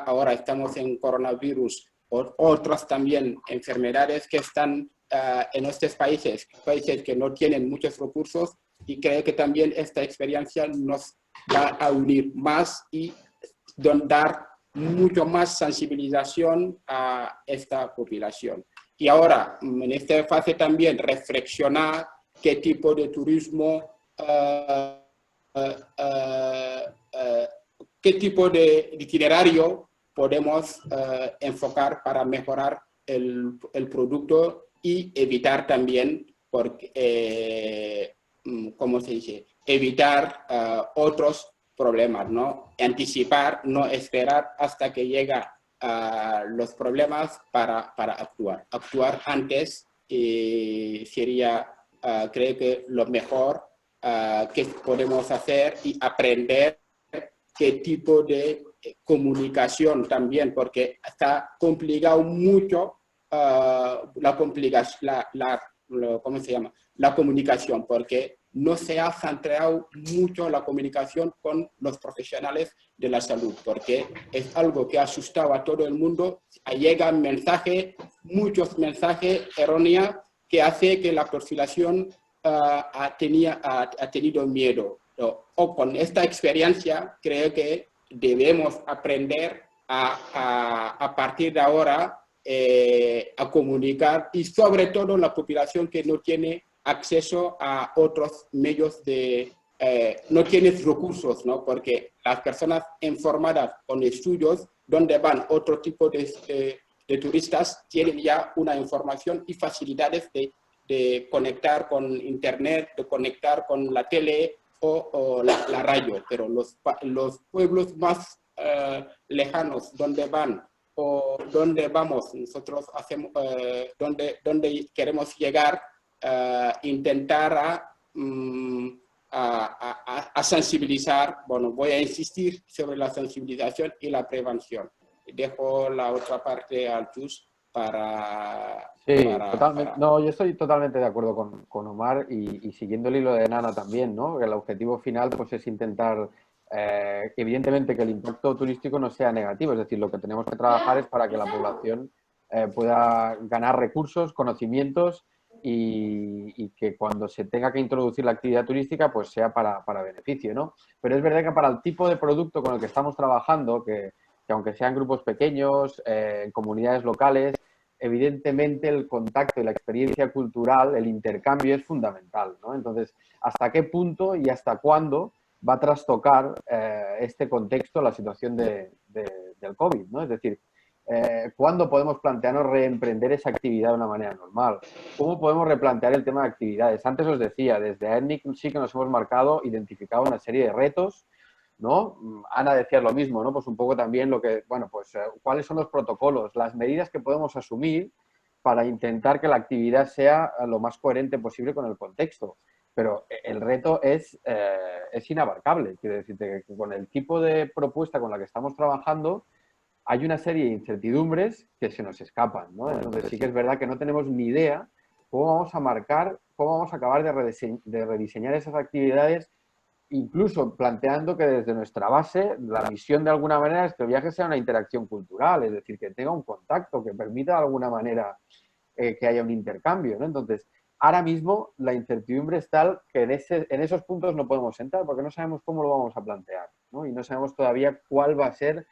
ahora estamos en coronavirus, otras también enfermedades que están en estos países que no tienen muchos recursos, y creo que también esta experiencia nos va a unir más y dar mucho más sensibilización a esta población. Y ahora, en esta fase también, reflexionar qué tipo de turismo, qué tipo de itinerario podemos enfocar para mejorar el producto y evitar también, porque, ¿cómo se dice? Evitar otros problemas, ¿no? Anticipar, no esperar hasta que llega los problemas para actuar. Actuar antes sería, creo que lo mejor que podemos hacer y aprender qué tipo de comunicación también, porque está complicado mucho ¿cómo se llama? La comunicación, porque no se ha centrado mucho la comunicación con los profesionales de la salud, porque es algo que ha asustado a todo el mundo. Llegan mensajes, muchos mensajes erróneos que hace que la población ha tenido miedo. O con esta experiencia creo que debemos aprender a partir de ahora a comunicar, y sobre todo la población que no tiene acceso a otros medios no tiene recursos, ¿no? Porque las personas informadas con estudios donde van otro tipo de turistas tienen ya una información y facilidades de conectar con internet, de conectar con la tele o la radio, pero los pueblos más lejanos donde van o donde vamos, nosotros hacemos, donde queremos llegar, intentar a sensibilizar. Bueno, voy a insistir sobre la sensibilización y la prevención. Dejo la otra parte al Chus para... Sí, totalmente. No, yo estoy totalmente de acuerdo con Omar y siguiendo el hilo de Nana también, ¿no? Que el objetivo final pues es intentar, evidentemente, que el impacto turístico no sea negativo. Es decir, lo que tenemos que trabajar es para que la población pueda ganar recursos, conocimientos y que cuando se tenga que introducir la actividad turística pues sea para beneficio, ¿no? Pero es verdad que para el tipo de producto con el que estamos trabajando, que aunque sean grupos pequeños, en comunidades locales, evidentemente el contacto y la experiencia cultural, el intercambio es fundamental, ¿no? Entonces, ¿hasta qué punto y hasta cuándo va a trastocar este contexto la situación del COVID, ¿no? Es decir, ¿cuándo podemos plantearnos reemprender esa actividad de una manera normal? ¿Cómo podemos replantear el tema de actividades? Antes os decía, desde AETNIC sí que nos hemos marcado, identificado una serie de retos, ¿no? Ana decía lo mismo, ¿no? Pues un poco también lo que, bueno, pues cuáles son los protocolos, las medidas que podemos asumir para intentar que la actividad sea lo más coherente posible con el contexto. Pero el reto es inabarcable. Quiero decirte que con el tipo de propuesta con la que estamos trabajando hay una serie de incertidumbres que se nos escapan, ¿no? Entonces sí que es verdad que no tenemos ni idea cómo vamos a marcar, cómo vamos a acabar de rediseñar esas actividades, incluso planteando que desde nuestra base la misión de alguna manera es que el viaje sea una interacción cultural, es decir, que tenga un contacto, que permita de alguna manera que haya un intercambio, ¿no? Entonces, ahora mismo la incertidumbre es tal que en esos puntos no podemos entrar porque no sabemos cómo lo vamos a plantear, ¿no? Y no sabemos todavía cuál va a ser.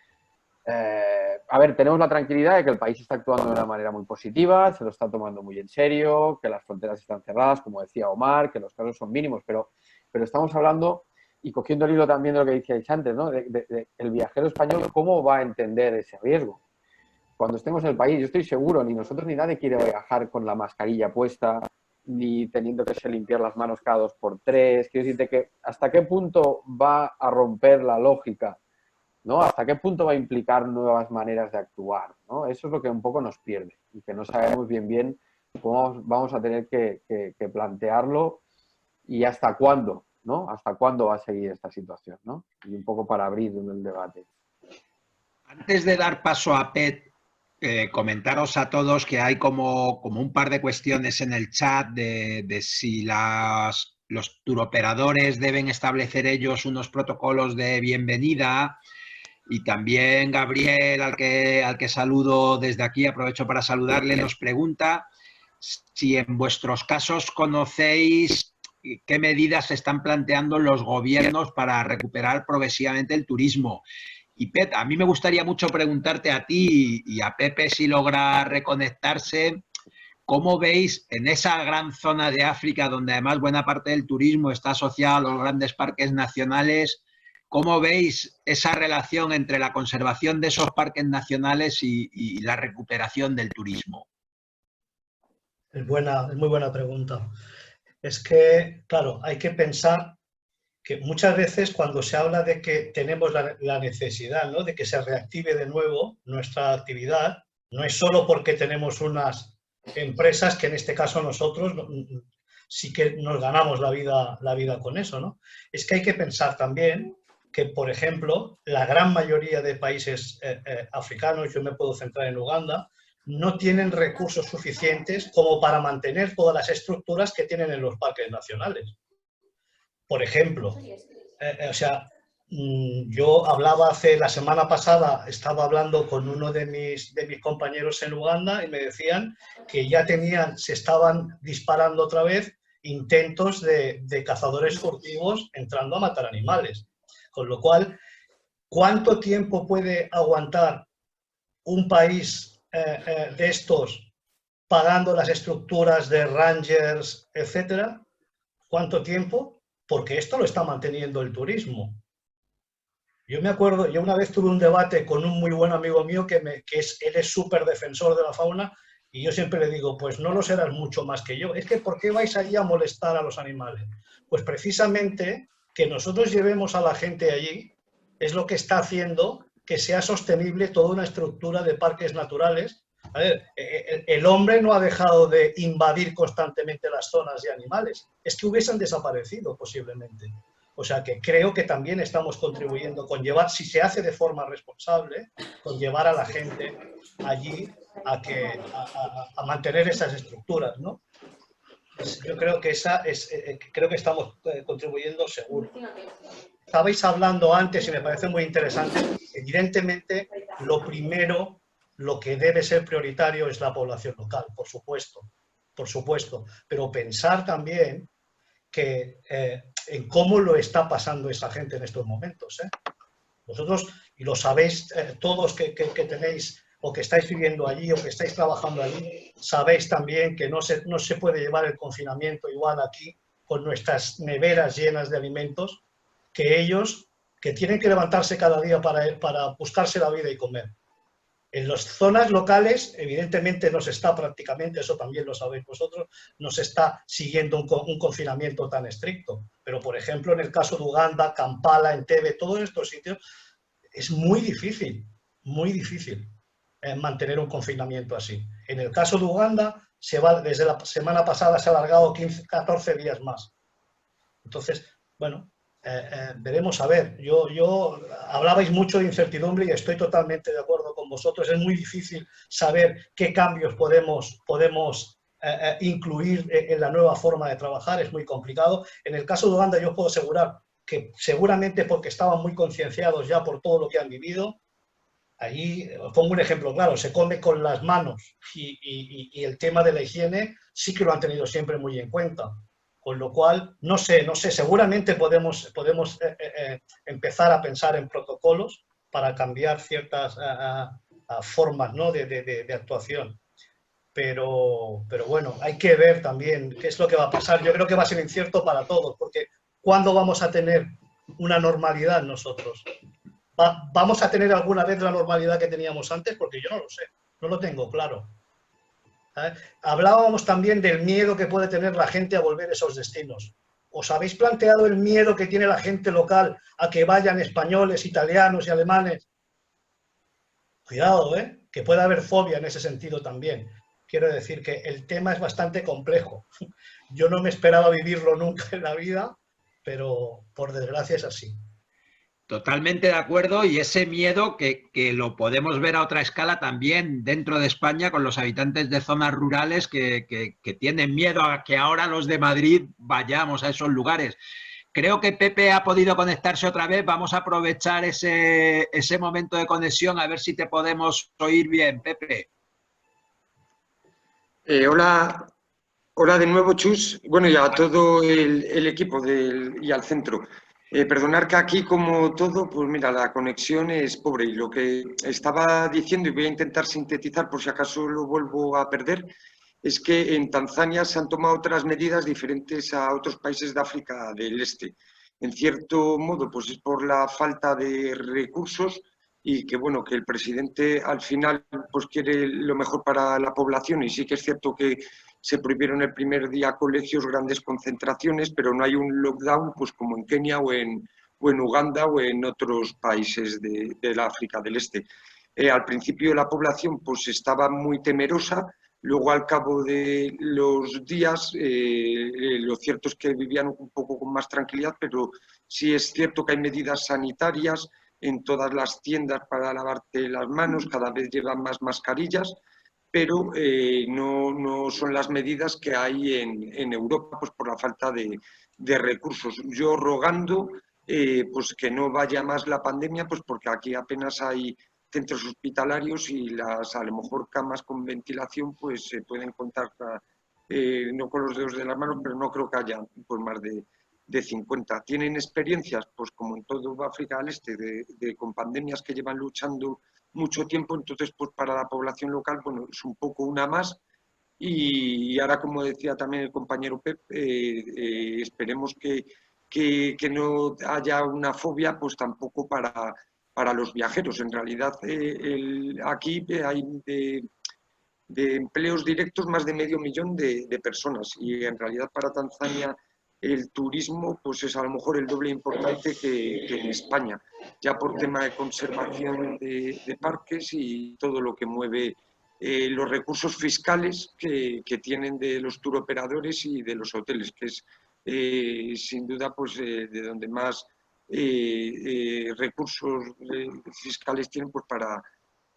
A ver, tenemos la tranquilidad de que el país está actuando de una manera muy positiva, se lo está tomando muy en serio, que las fronteras están cerradas, como decía Omar, que los casos son mínimos, pero estamos hablando, y cogiendo el hilo también de lo que decíais antes, ¿no? El viajero español, ¿cómo va a entender ese riesgo? Cuando estemos en el país, yo estoy seguro, ni nosotros ni nadie quiere viajar con la mascarilla puesta, ni teniendo que limpiar las manos cada 2 por 3. Quiero decirte que hasta qué punto va a romper la lógica, ¿no? ¿Hasta qué punto va a implicar nuevas maneras de actuar, ¿no? Eso es lo que un poco nos pierde y que no sabemos bien cómo vamos a tener que plantearlo y hasta cuándo, ¿no? Hasta cuándo va a seguir esta situación, ¿no? Y un poco para abrir el debate. Antes de dar paso a Pet, comentaros a todos que hay como un par de cuestiones en el chat de si los turoperadores deben establecer ellos unos protocolos de bienvenida. Y también Gabriel, al que saludo desde aquí, aprovecho para saludarle, nos pregunta si en vuestros casos conocéis qué medidas se están planteando los gobiernos para recuperar progresivamente el turismo. Y Pep, a mí me gustaría mucho preguntarte a ti y a Pepe si logra reconectarse, ¿cómo veis en esa gran zona de África, donde además buena parte del turismo está asociado a los grandes parques nacionales, cómo veis esa relación entre la conservación de esos parques nacionales y la recuperación del turismo? Es muy buena pregunta. Es que, claro, hay que pensar que muchas veces cuando se habla de que tenemos la necesidad, ¿no?, de que se reactive de nuevo nuestra actividad, no es solo porque tenemos unas empresas que en este caso nosotros sí que nos ganamos la vida con eso, ¿no? Es que hay que pensar también que, por ejemplo, la gran mayoría de países africanos, yo me puedo centrar en Uganda, no tienen recursos suficientes como para mantener todas las estructuras que tienen en los parques nacionales. Por ejemplo, yo hablaba la semana pasada, estaba hablando con uno de mis compañeros en Uganda y me decían que ya se estaban disparando otra vez intentos de cazadores furtivos entrando a matar animales. Con lo cual, ¿cuánto tiempo puede aguantar un país de estos pagando las estructuras de rangers, etcétera? ¿Cuánto tiempo? Porque esto lo está manteniendo el turismo. Yo me acuerdo, yo una vez tuve un debate con un muy buen amigo mío él es súper defensor de la fauna y yo siempre le digo, pues no lo serás mucho más que yo. Es que ¿por qué vais allí a molestar a los animales? Pues precisamente que nosotros llevemos a la gente allí es lo que está haciendo que sea sostenible toda una estructura de parques naturales. A ver, el hombre no ha dejado de invadir constantemente las zonas de animales, es que hubiesen desaparecido posiblemente. O sea que creo que también estamos contribuyendo con llevar, si se hace de forma responsable, con llevar a la gente allí a mantener esas estructuras, ¿no? Yo creo que creo que estamos contribuyendo seguro. Estabais hablando antes y me parece muy interesante, evidentemente lo primero, lo que debe ser prioritario es la población local, por supuesto, pero pensar también que en cómo lo está pasando esa gente en estos momentos. Vosotros, y lo sabéis todos que tenéis o que estáis viviendo allí o que estáis trabajando allí, sabéis también que no se puede llevar el confinamiento igual aquí con nuestras neveras llenas de alimentos que ellos, que tienen que levantarse cada día para buscarse la vida y comer. En las zonas locales, evidentemente no se está prácticamente, eso también lo sabéis vosotros, no se está siguiendo un confinamiento tan estricto. Pero, por ejemplo, en el caso de Uganda, Kampala, Entebbe, todos estos sitios, es muy difícil mantener un confinamiento así. En el caso de Uganda, desde la semana pasada se ha alargado 14 días más. Entonces, bueno, veremos a ver. Yo hablabais mucho de incertidumbre y estoy totalmente de acuerdo con vosotros. Es muy difícil saber qué cambios podemos incluir en la nueva forma de trabajar, es muy complicado. En el caso de Uganda yo puedo asegurar que seguramente porque estaban muy concienciados ya por todo lo que han vivido, allí, os pongo un ejemplo claro, se come con las manos y el tema de la higiene sí que lo han tenido siempre muy en cuenta. Con lo cual, no sé, seguramente podemos empezar a pensar en protocolos para cambiar ciertas formas, ¿no?, de actuación. Pero bueno, hay que ver también qué es lo que va a pasar. Yo creo que va a ser incierto para todos, porque ¿cuándo vamos a tener una normalidad nosotros? ¿Vamos a tener alguna vez la normalidad que teníamos antes? Porque yo no lo sé, no lo tengo claro. Hablábamos también del miedo que puede tener la gente a volver a esos destinos. ¿Os habéis planteado el miedo que tiene la gente local a que vayan españoles, italianos y alemanes? Cuidado, que puede haber fobia en ese sentido también. Quiero decir que el tema es bastante complejo. Yo no me esperaba vivirlo nunca en la vida, pero por desgracia es así. Totalmente de acuerdo, y ese miedo que lo podemos ver a otra escala también dentro de España con los habitantes de zonas rurales que tienen miedo a que ahora los de Madrid vayamos a esos lugares. Creo que Pepe ha podido conectarse otra vez, vamos a aprovechar ese momento de conexión a ver si te podemos oír bien, Pepe. Hola de nuevo, Chus, bueno, y a todo el equipo y al centro. Perdonar que aquí, como todo, pues mira, la conexión es pobre. Y lo que estaba diciendo, y voy a intentar sintetizar por si acaso lo vuelvo a perder, es que en Tanzania se han tomado otras medidas diferentes a otros países de África del Este. En cierto modo, pues es por la falta de recursos y que, bueno, que el presidente al final pues quiere lo mejor para la población. Y sí que es cierto que se prohibieron el primer día colegios, grandes concentraciones, pero no hay un lockdown pues como en Kenia o en Uganda o en otros países de la África del Este. Al principio la población pues estaba muy temerosa, luego al cabo de los días lo cierto es que vivían un poco con más tranquilidad, pero sí es cierto que hay medidas sanitarias en todas las tiendas para lavarte las manos, cada vez llevan más mascarillas, pero no son las medidas que hay en Europa pues por la falta de recursos. Yo rogando pues que no vaya más la pandemia, pues porque aquí apenas hay centros hospitalarios y a lo mejor camas con ventilación pues se pueden contar no con los dedos de las manos, pero no creo que haya pues más de 50. ¿Tienen experiencias? Pues como en todo África del Este, con pandemias que llevan luchando mucho tiempo, entonces pues para la población local bueno, es un poco una más y ahora como decía también el compañero Pep, esperemos que no haya una fobia pues tampoco para los viajeros. En realidad aquí hay de empleos directos más de 500.000 de personas y en realidad para Tanzania el turismo pues es a lo mejor el doble importante que en España, ya por tema de conservación de parques y todo lo que mueve los recursos fiscales que tienen de los turoperadores y de los hoteles, que es sin duda pues de donde más recursos fiscales tienen pues para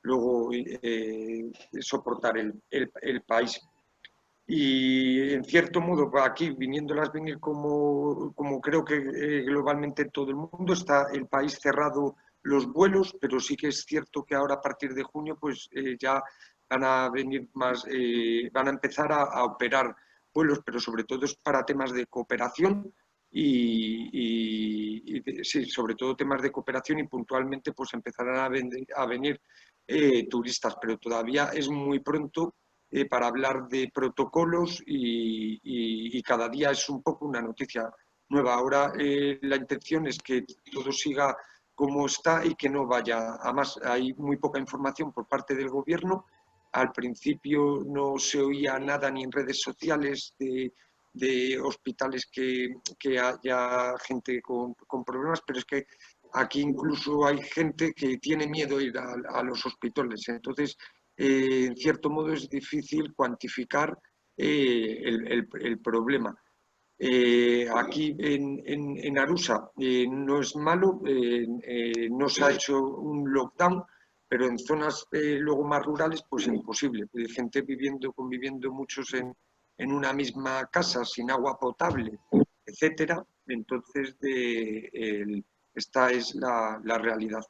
luego soportar el país. Y en cierto modo, aquí viniéndolas venir como creo que globalmente todo el mundo, está el país cerrado los vuelos, pero sí que es cierto que ahora a partir de junio pues ya van a venir más, van a empezar a operar vuelos, pero sobre todo es para temas de cooperación sí, sobre todo temas de cooperación y puntualmente pues empezarán a venir turistas, pero todavía es muy pronto para hablar de protocolos y cada día es un poco una noticia nueva. Ahora la intención es que todo siga como está y que no vaya a más. Hay muy poca información por parte del gobierno. Al principio no se oía nada ni en redes sociales de hospitales que haya gente con problemas, pero es que aquí incluso hay gente que tiene miedo a ir a los hospitales. Entonces, en cierto modo es difícil cuantificar el problema. Aquí en Arusa no es malo, no se ha hecho un lockdown, pero en zonas luego más rurales pues imposible. Hay gente conviviendo muchos en una misma casa sin agua potable, etcétera. Entonces esta es la realidad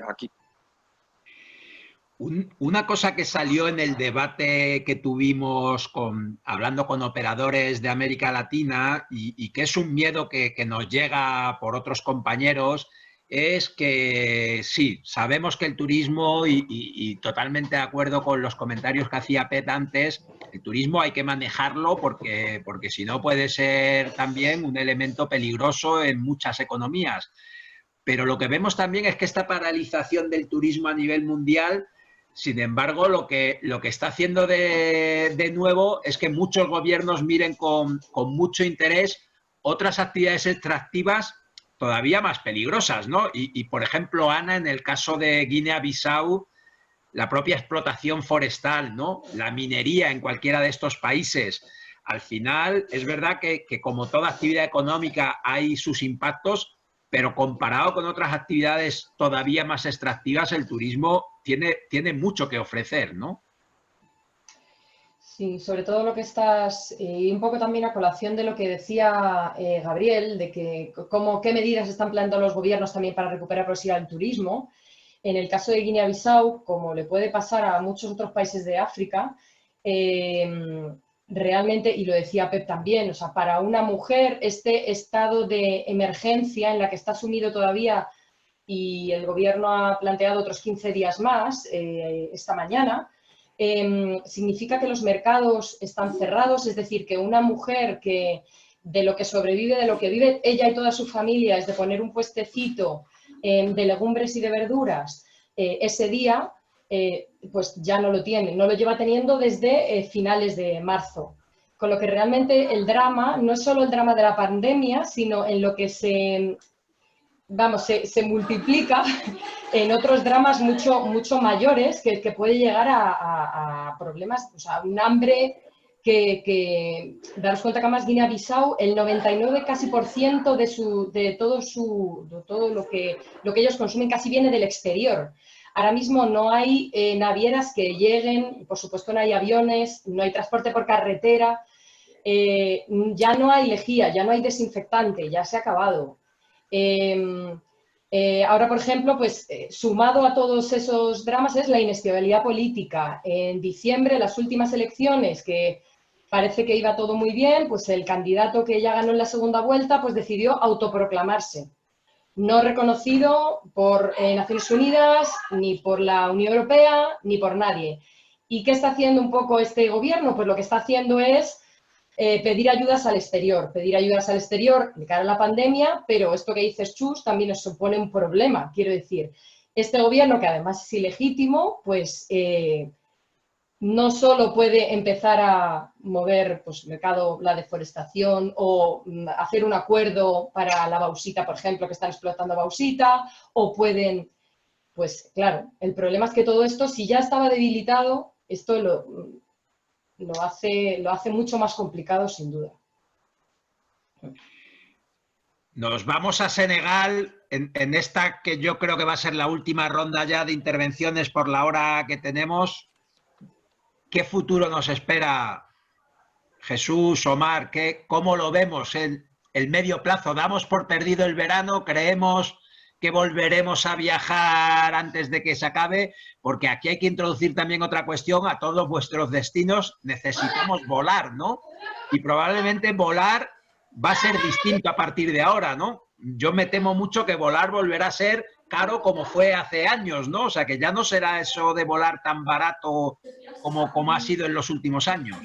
aquí. Una cosa que salió en el debate que tuvimos hablando con operadores de América Latina y que es un miedo que nos llega por otros compañeros es que sí, sabemos que el turismo y totalmente de acuerdo con los comentarios que hacía Pet antes, el turismo hay que manejarlo porque si no puede ser también un elemento peligroso en muchas economías. Pero lo que vemos también es que esta paralización del turismo a nivel mundial, sin embargo, lo que está haciendo de nuevo es que muchos gobiernos miren con mucho interés otras actividades extractivas todavía más peligrosas, ¿no? Y por ejemplo, Ana, en el caso de Guinea-Bissau, la propia explotación forestal, ¿no? La minería en cualquiera de estos países. Al final, es verdad que como toda actividad económica hay sus impactos, pero comparado con otras actividades todavía más extractivas, el turismo tiene mucho que ofrecer, ¿no? Sí, sobre todo lo que estás, y un poco también a colación de lo que decía Gabriel, de que qué medidas están planteando los gobiernos también para recuperar progresivamente el turismo. En el caso de Guinea-Bissau, como le puede pasar a muchos otros países de África, realmente, y lo decía Pep también, o sea, para una mujer este estado de emergencia en la que está sumido todavía, y el gobierno ha planteado otros 15 días más esta mañana, significa que los mercados están cerrados, es decir, que una mujer que de lo que sobrevive, de lo que vive ella y toda su familia es de poner un puestecito de legumbres y de verduras ese día, pues ya no lo tiene, no lo lleva teniendo desde finales de marzo. Con lo que realmente el drama no es solo el drama de la pandemia, sino en lo que se multiplica en otros dramas mucho mayores que puede llegar a problemas, o sea, un hambre que daros cuenta que además Guinea-Bissau, el 99% casi de todo lo que ellos consumen casi viene del exterior. Ahora mismo no hay navieras que lleguen, por supuesto no hay aviones, no hay transporte por carretera, ya no hay lejía, ya no hay desinfectante, ya se ha acabado. Ahora, por ejemplo, pues sumado a todos esos dramas es la inestabilidad política. En diciembre, las últimas elecciones, que parece que iba todo muy bien, pues el candidato que ya ganó en la segunda vuelta pues decidió autoproclamarse. No reconocido por Naciones Unidas, ni por la Unión Europea, ni por nadie. ¿Y qué está haciendo un poco este gobierno? Pues lo que está haciendo es pedir ayudas al exterior de cara a la pandemia, pero esto que dices, Chus, también nos supone un problema. Quiero decir, este gobierno, que además es ilegítimo, pues no solo puede empezar a mover pues, mercado, la deforestación o hacer un acuerdo para la bauxita, por ejemplo, que están explotando bauxita, o pueden, pues claro, el problema es que todo esto, si ya estaba debilitado, esto lo hace mucho más complicado, sin duda. Nos vamos a Senegal en esta que yo creo que va a ser la última ronda ya de intervenciones por la hora que tenemos. ¿Qué futuro nos espera, Jesús, Omar? ¿Cómo lo vemos en el medio plazo? ¿Damos por perdido el verano? ¿Creemos que volveremos a viajar antes de que se acabe? Porque aquí hay que introducir también otra cuestión. A todos vuestros destinos necesitamos volar, ¿no? Y probablemente volar va a ser distinto a partir de ahora, ¿no? Yo me temo mucho que volar volverá a ser caro como fue hace años, ¿no? O sea, que ya no será eso de volar tan barato como ha sido en los últimos años.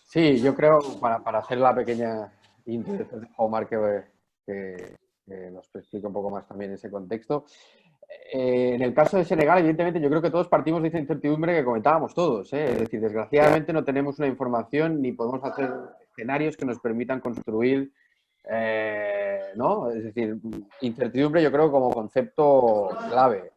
Sí, yo creo, para hacer la pequeña intro, después de Omar que nos explique un poco más también ese contexto. En el caso de Senegal, evidentemente, yo creo que todos partimos de esa incertidumbre que comentábamos todos, ¿eh? Es decir, desgraciadamente no tenemos una información ni podemos hacer escenarios que nos permitan construir, ¿no? Es decir, incertidumbre yo creo como concepto clave.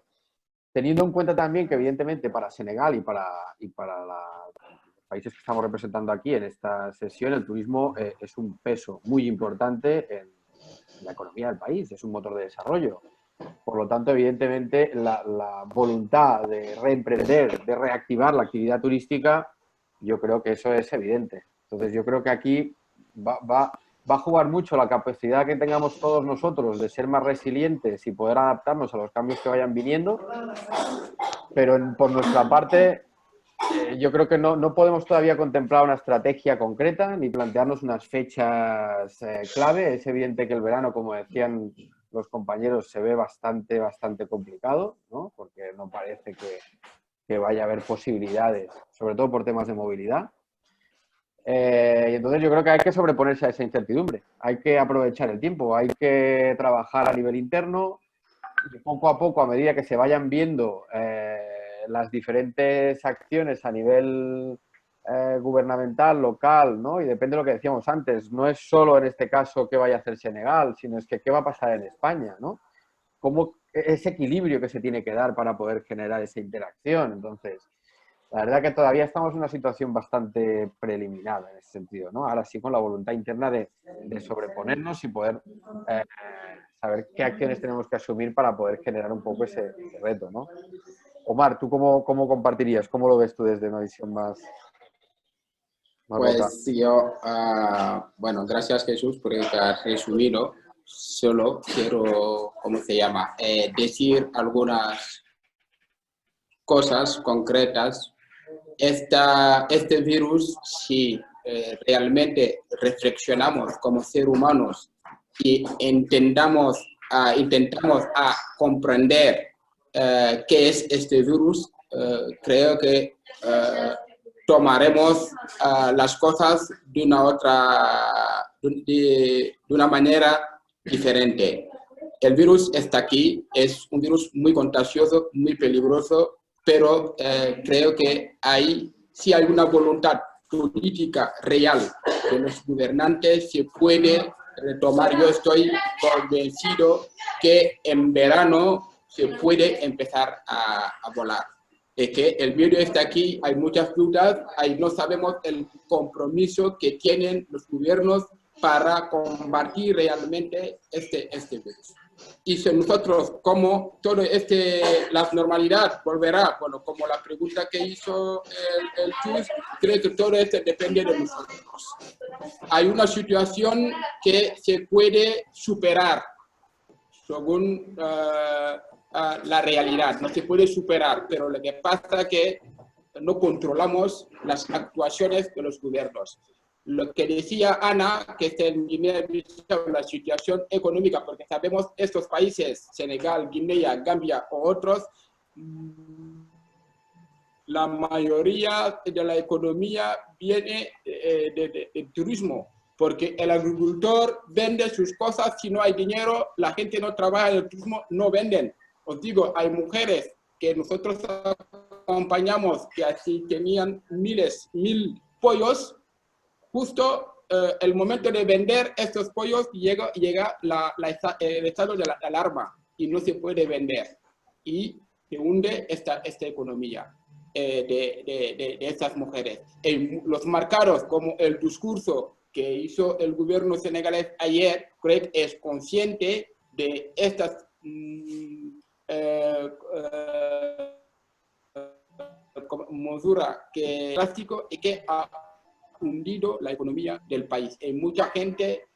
Teniendo en cuenta también que evidentemente para Senegal y para los países que estamos representando aquí en esta sesión, el turismo es un peso muy importante en la economía del país, es un motor de desarrollo. Por lo tanto, evidentemente, la voluntad de reemprender, de reactivar la actividad turística, yo creo que eso es evidente. Entonces, yo creo que aquí va a jugar mucho la capacidad que tengamos todos nosotros de ser más resilientes y poder adaptarnos a los cambios que vayan viniendo. Pero por nuestra parte, yo creo que no podemos todavía contemplar una estrategia concreta ni plantearnos unas fechas clave. Es evidente que el verano, como decían los compañeros, se ve bastante complicado, ¿no? Porque no parece que vaya a haber posibilidades, sobre todo por temas de movilidad. Y entonces yo creo que hay que sobreponerse a esa incertidumbre. Hay que aprovechar el tiempo, hay que trabajar a nivel interno y poco a poco, a medida que se vayan viendo las diferentes acciones a nivel gubernamental, local, ¿no? Y depende de lo que decíamos antes, no es solo en este caso qué vaya a hacer Senegal, sino es que qué va a pasar en España, ¿no? Cómo ese equilibrio que se tiene que dar para poder generar esa interacción. Entonces, la verdad que todavía estamos en una situación bastante preliminar en ese sentido, ¿no? Ahora sí con la voluntad interna de sobreponernos y poder saber qué acciones tenemos que asumir para poder generar un poco ese reto, ¿no? Omar, ¿tú cómo compartirías? ¿Cómo lo ves tú desde una visión más pues yo, bueno, gracias Jesús por haber resumido. Solo quiero, ¿cómo se llama? Decir algunas cosas concretas este virus, si realmente reflexionamos como seres humanos y intentamos comprender qué es este virus, creo que tomaremos las cosas de una manera diferente. El virus está aquí, es un virus muy contagioso, muy peligroso, pero creo que si hay una voluntad política real de los gobernantes, se puede retomar. Yo estoy convencido que en verano se puede empezar a volar. Es que el virus está aquí, hay muchas dudas, no sabemos el compromiso que tienen los gobiernos para combatir realmente este virus. Y si nosotros, como todo la normalidad volverá, bueno, como la pregunta que hizo el Chus, creo que todo esto depende de nosotros. Hay una situación que se puede superar según la realidad, no se puede superar, pero lo que pasa es que no controlamos las actuaciones de los gobiernos. Lo que decía Ana, que es en Guinea-Bissau la situación económica, porque sabemos estos países, Senegal, Guinea, Gambia o otros, la mayoría de la economía viene del turismo, porque el agricultor vende sus cosas, si no hay dinero, la gente no trabaja en el turismo, no venden. Os digo, hay mujeres que nosotros acompañamos que así tenían 1000 pollos, justo el momento de vender estos pollos llega el estado de la alarma y no se puede vender. Y se hunde esta economía de estas mujeres. Los marcados, como el discurso que hizo el gobierno senegalés ayer, creo que es consciente de estas mesura que plástico y que ha hundido la economía del país. Y mucha gente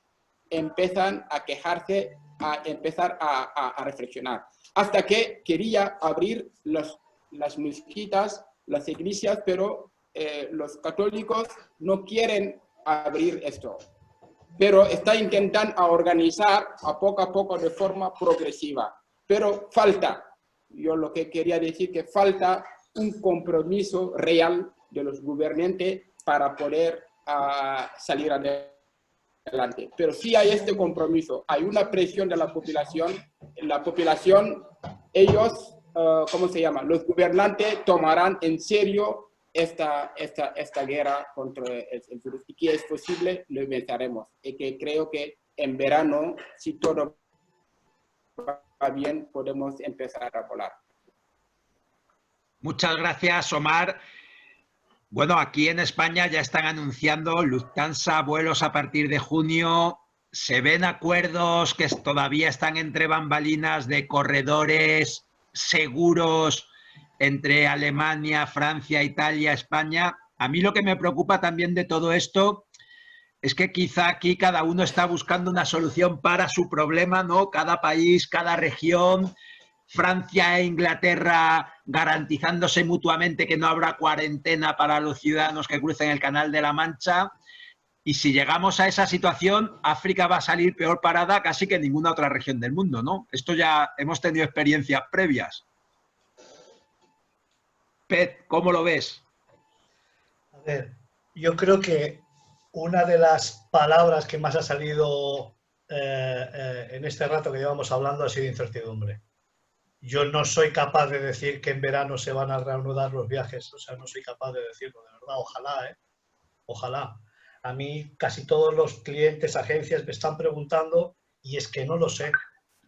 empiezan a quejarse, a empezar a reflexionar. Hasta que quería abrir las mezquitas, las iglesias, pero los católicos no quieren abrir esto. Pero está intentando organizar a poco de forma progresiva. Pero falta, yo lo que quería decir que falta un compromiso real de los gobernantes para poder salir adelante. Pero sí hay este compromiso, hay una presión de la población. La población, ellos, ¿cómo se llama? Los gobernantes tomarán en serio esta guerra contra el virus y que es posible, lo venceremos. Y que creo que en verano, si todo va bien, podemos empezar a volar. Muchas gracias, Omar. Bueno, aquí en España ya están anunciando Lufthansa vuelos a partir de junio. Se ven acuerdos que todavía están entre bambalinas de corredores seguros entre Alemania, Francia, Italia, España. A mí lo que me preocupa también de todo esto es que quizá aquí cada uno está buscando una solución para su problema, ¿no? Cada país, cada región, Francia e Inglaterra garantizándose mutuamente que no habrá cuarentena para los ciudadanos que crucen el Canal de la Mancha. Y si llegamos a esa situación, África va a salir peor parada casi que ninguna otra región del mundo, ¿no? Esto ya hemos tenido experiencias previas. Pet, ¿cómo lo ves? A ver, yo creo que una de las palabras que más ha salido en este rato que llevamos hablando ha sido incertidumbre. Yo no soy capaz de decir que en verano se van a reanudar los viajes, o sea, no soy capaz de decirlo, de verdad, ojalá, ojalá. A mí casi todos los clientes, agencias me están preguntando y es que no lo sé.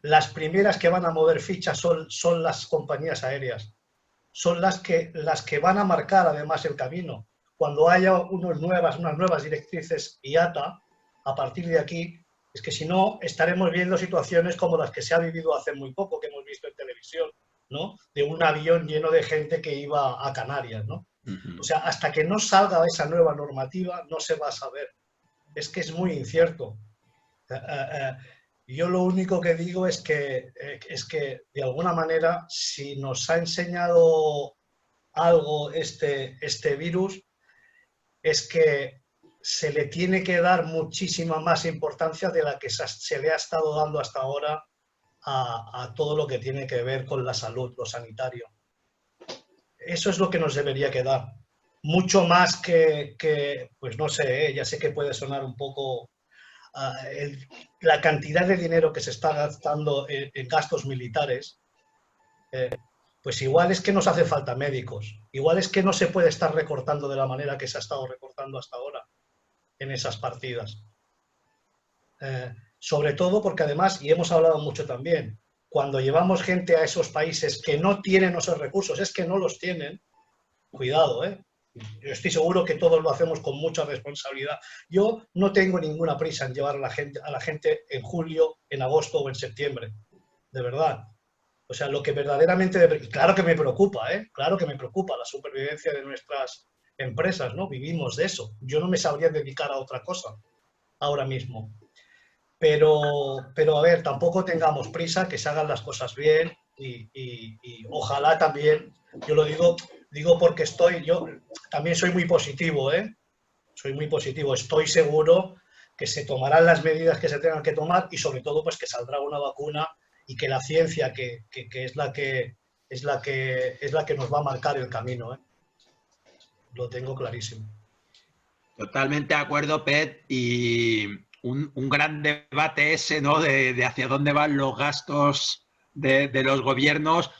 Las primeras que van a mover fichas son las compañías aéreas, son las que van a marcar además el camino. Cuando haya unas nuevas directrices IATA, a partir de aquí, es que si no, estaremos viendo situaciones como las que se ha vivido hace muy poco, que hemos visto en televisión, ¿no? De un avión lleno de gente que iba a Canarias, ¿no? O sea, hasta que no salga esa nueva normativa, no se va a saber. Es que es muy incierto. Yo lo único que digo es que de alguna manera, si nos ha enseñado algo este virus es que se le tiene que dar muchísima más importancia de la que se le ha estado dando hasta ahora a todo lo que tiene que ver con la salud, lo sanitario. Eso es lo que nos debería quedar. Mucho más que pues no sé, ya sé que puede sonar un poco la cantidad de dinero que se está gastando en gastos militares, pues igual es que nos hace falta médicos, igual es que no se puede estar recortando de la manera que se ha estado recortando hasta ahora en esas partidas. Sobre todo porque además, y hemos hablado mucho también, cuando llevamos gente a esos países que no tienen esos recursos, es que no los tienen, cuidado, yo estoy seguro que todos lo hacemos con mucha responsabilidad. Yo no tengo ninguna prisa en llevar a la gente en julio, en agosto o en septiembre, de verdad. O sea, lo que verdaderamente... Y claro que me preocupa, claro que me preocupa la supervivencia de nuestras empresas, ¿no? Vivimos de eso. Yo no me sabría dedicar a otra cosa ahora mismo. Pero a ver, tampoco tengamos prisa, que se hagan las cosas bien y ojalá también, yo lo digo porque yo también soy muy positivo, soy muy positivo, estoy seguro que se tomarán las medidas que se tengan que tomar y sobre todo pues que saldrá una vacuna y que la ciencia que es la que nos va a marcar el camino, lo tengo clarísimo. Totalmente de acuerdo, Pet, y un gran debate ese, ¿no? De hacia dónde van los gastos de los gobiernos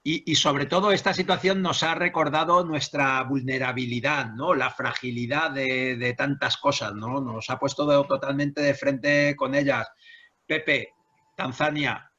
y sobre todo esta situación nos ha recordado nuestra vulnerabilidad, ¿no? La fragilidad de tantas cosas, ¿no? Nos ha puesto totalmente de frente con ellas. Pepe, Tanzania,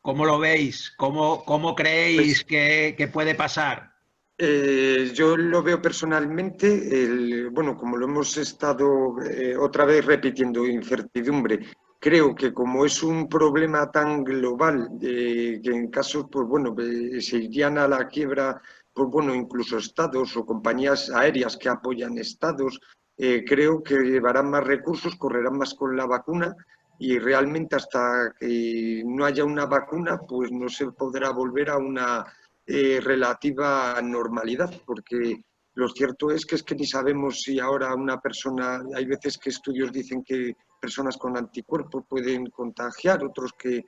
¿cómo lo veis? ¿Cómo creéis que puede pasar? Yo lo veo personalmente, bueno, como lo hemos estado otra vez repitiendo, incertidumbre. Creo que como es un problema tan global, que en casos, pues bueno, se irían a la quiebra, pues bueno, incluso estados o compañías aéreas que apoyan estados, creo que llevarán más recursos, correrán más con la vacuna y realmente hasta que no haya una vacuna, pues no se podrá volver a una relativa normalidad, porque lo cierto es que ni sabemos si ahora una persona, hay veces que estudios dicen que personas con anticuerpos pueden contagiar, otros que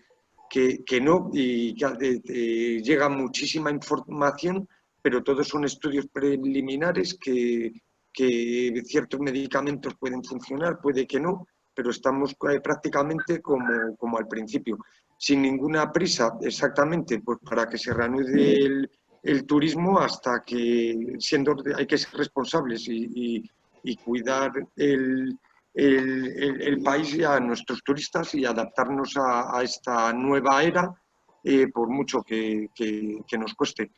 no, y llega muchísima información, pero todos son estudios preliminares que ciertos medicamentos pueden funcionar, puede que no, pero estamos prácticamente como al principio. Sin ninguna prisa, exactamente, pues para que se reanude el turismo hasta que, hay que ser responsables y cuidar el país y a nuestros turistas y adaptarnos a esta nueva era, por mucho que nos cueste.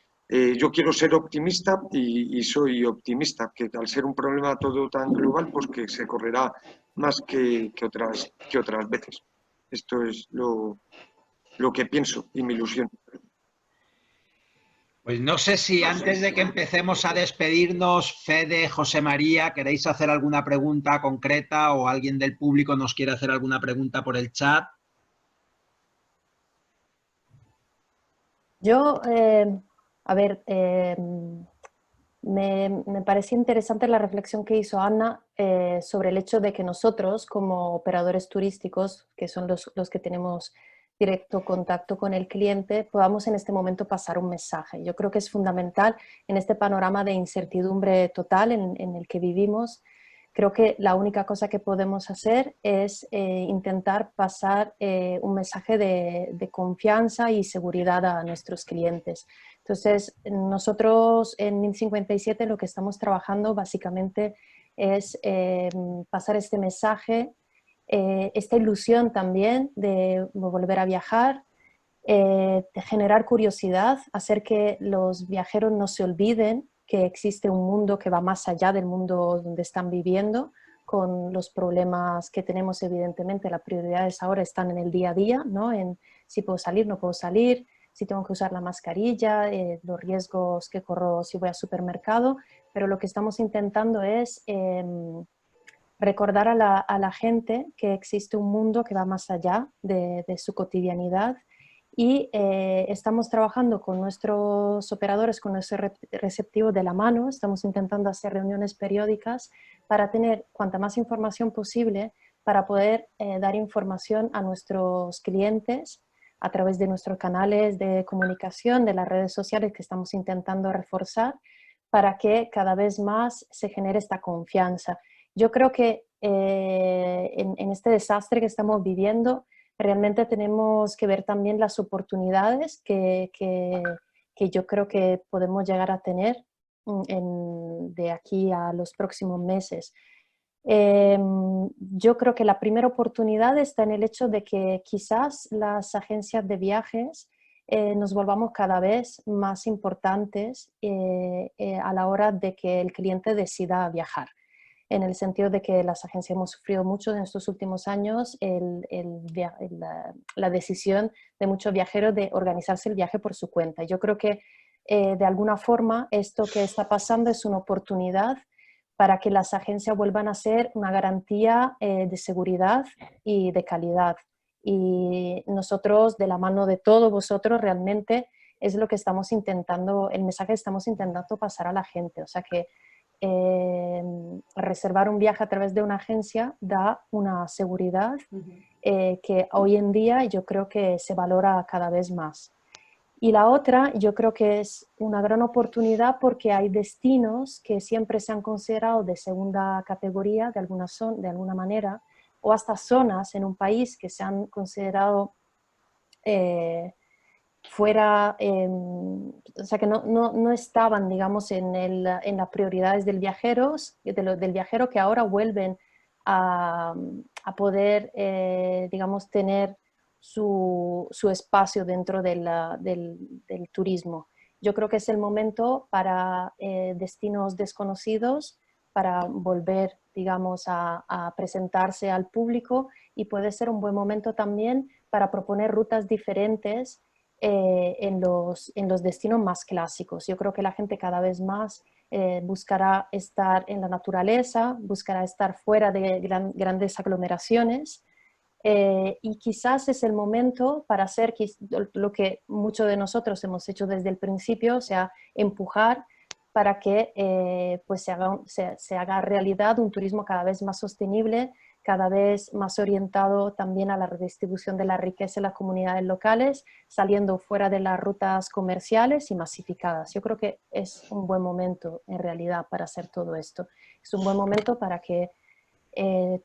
Yo quiero ser optimista y soy optimista, que al ser un problema todo tan global, pues que se correrá más que otras veces. Esto es lo que pienso y mi ilusión. Pues no sé si antes de que empecemos a despedirnos, Fede, José María, ¿queréis hacer alguna pregunta concreta o alguien del público nos quiere hacer alguna pregunta por el chat? Yo, a ver, me pareció interesante la reflexión que hizo Anna sobre el hecho de que nosotros, como operadores turísticos, que son los que tenemos directo contacto con el cliente, podamos en este momento pasar un mensaje. Yo creo que es fundamental en este panorama de incertidumbre total en el que vivimos. Creo que la única cosa que podemos hacer es intentar pasar un mensaje de confianza y seguridad a nuestros clientes. Entonces, nosotros en 1057 lo que estamos trabajando básicamente es pasar este mensaje, esta ilusión también de volver a viajar, de generar curiosidad, hacer que los viajeros no se olviden que existe un mundo que va más allá del mundo donde están viviendo, con los problemas que tenemos evidentemente. Las prioridades ahora están en el día a día, ¿no? En si puedo salir, no puedo salir, si tengo que usar la mascarilla, los riesgos que corro si voy al supermercado, pero lo que estamos intentando es recordar a la gente que existe un mundo que va más allá de su cotidianidad y estamos trabajando con nuestros operadores, con nuestro receptivo de la mano, estamos intentando hacer reuniones periódicas para tener cuanta más información posible para poder dar información a nuestros clientes a través de nuestros canales de comunicación, de las redes sociales que estamos intentando reforzar para que cada vez más se genere esta confianza. Yo creo que en este desastre que estamos viviendo, realmente tenemos que ver también las oportunidades que yo creo que podemos llegar a tener de aquí a los próximos meses. Yo creo que la primera oportunidad está en el hecho de que quizás las agencias de viajes nos volvamos cada vez más importantes a la hora de que el cliente decida viajar. En el sentido de que las agencias hemos sufrido mucho en estos últimos años la decisión de muchos viajeros de organizarse el viaje por su cuenta. Yo creo que de alguna forma esto que está pasando es una oportunidad para que las agencias vuelvan a ser una garantía de seguridad y de calidad. Y nosotros, de la mano de todos vosotros, realmente es lo que estamos intentando, el mensaje que estamos intentando pasar a la gente. O sea que reservar un viaje a través de una agencia da una seguridad que hoy en día yo creo que se valora cada vez más. Y la otra, yo creo que es una gran oportunidad porque hay destinos que siempre se han considerado de segunda categoría de alguna manera, o hasta zonas en un país que se han considerado fuera, o sea que no estaban, digamos, en las prioridades del viajero que ahora vuelven a poder, digamos, tener su espacio dentro del turismo. Yo creo que es el momento para destinos desconocidos para volver, digamos, a presentarse al público, y puede ser un buen momento también para proponer rutas diferentes en los destinos más clásicos. Yo creo que la gente cada vez más buscará estar en la naturaleza, buscará estar fuera de grandes aglomeraciones, y quizás es el momento para hacer lo que muchos de nosotros hemos hecho desde el principio, o sea, empujar para que pues se haga realidad un turismo cada vez más sostenible, cada vez más orientado también a la redistribución de la riqueza en las comunidades locales, saliendo fuera de las rutas comerciales y masificadas. Yo creo que es un buen momento en realidad para hacer todo esto. Es un buen momento para que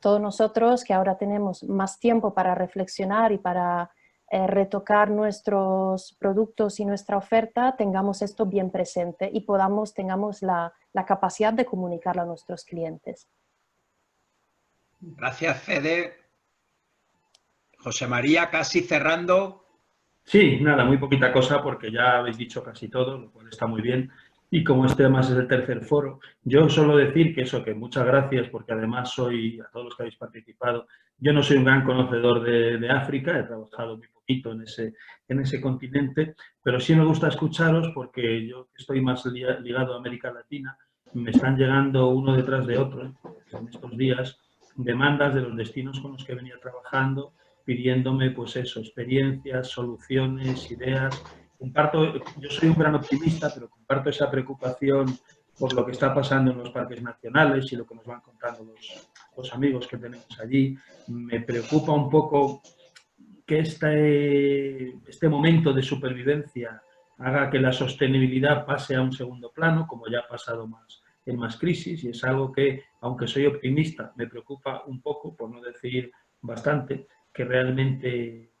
todos nosotros, que ahora tenemos más tiempo para reflexionar y para retocar nuestros productos y nuestra oferta, tengamos esto bien presente y tengamos la capacidad de comunicarlo a nuestros clientes. Gracias, Fede. José María, casi cerrando. Sí, nada, muy poquita cosa porque ya habéis dicho casi todo, lo cual está muy bien. Y como este además es el tercer foro, yo solo decir que muchas gracias, porque además a todos los que habéis participado, yo no soy un gran conocedor de África, he trabajado muy poquito en ese continente, pero sí me gusta escucharos porque yo estoy más ligado a América Latina, me están llegando uno detrás de otro en estos días demandas de los destinos con los que venía trabajando, pidiéndome pues eso, experiencias, soluciones, ideas. Yo soy un gran optimista, pero comparto esa preocupación por lo que está pasando en los parques nacionales y lo que nos van contando los amigos que tenemos allí. Me preocupa un poco que este momento de supervivencia haga que la sostenibilidad pase a un segundo plano, como ya ha pasado en más crisis, y es algo que, aunque soy optimista, me preocupa un poco, por no decir bastante, que realmente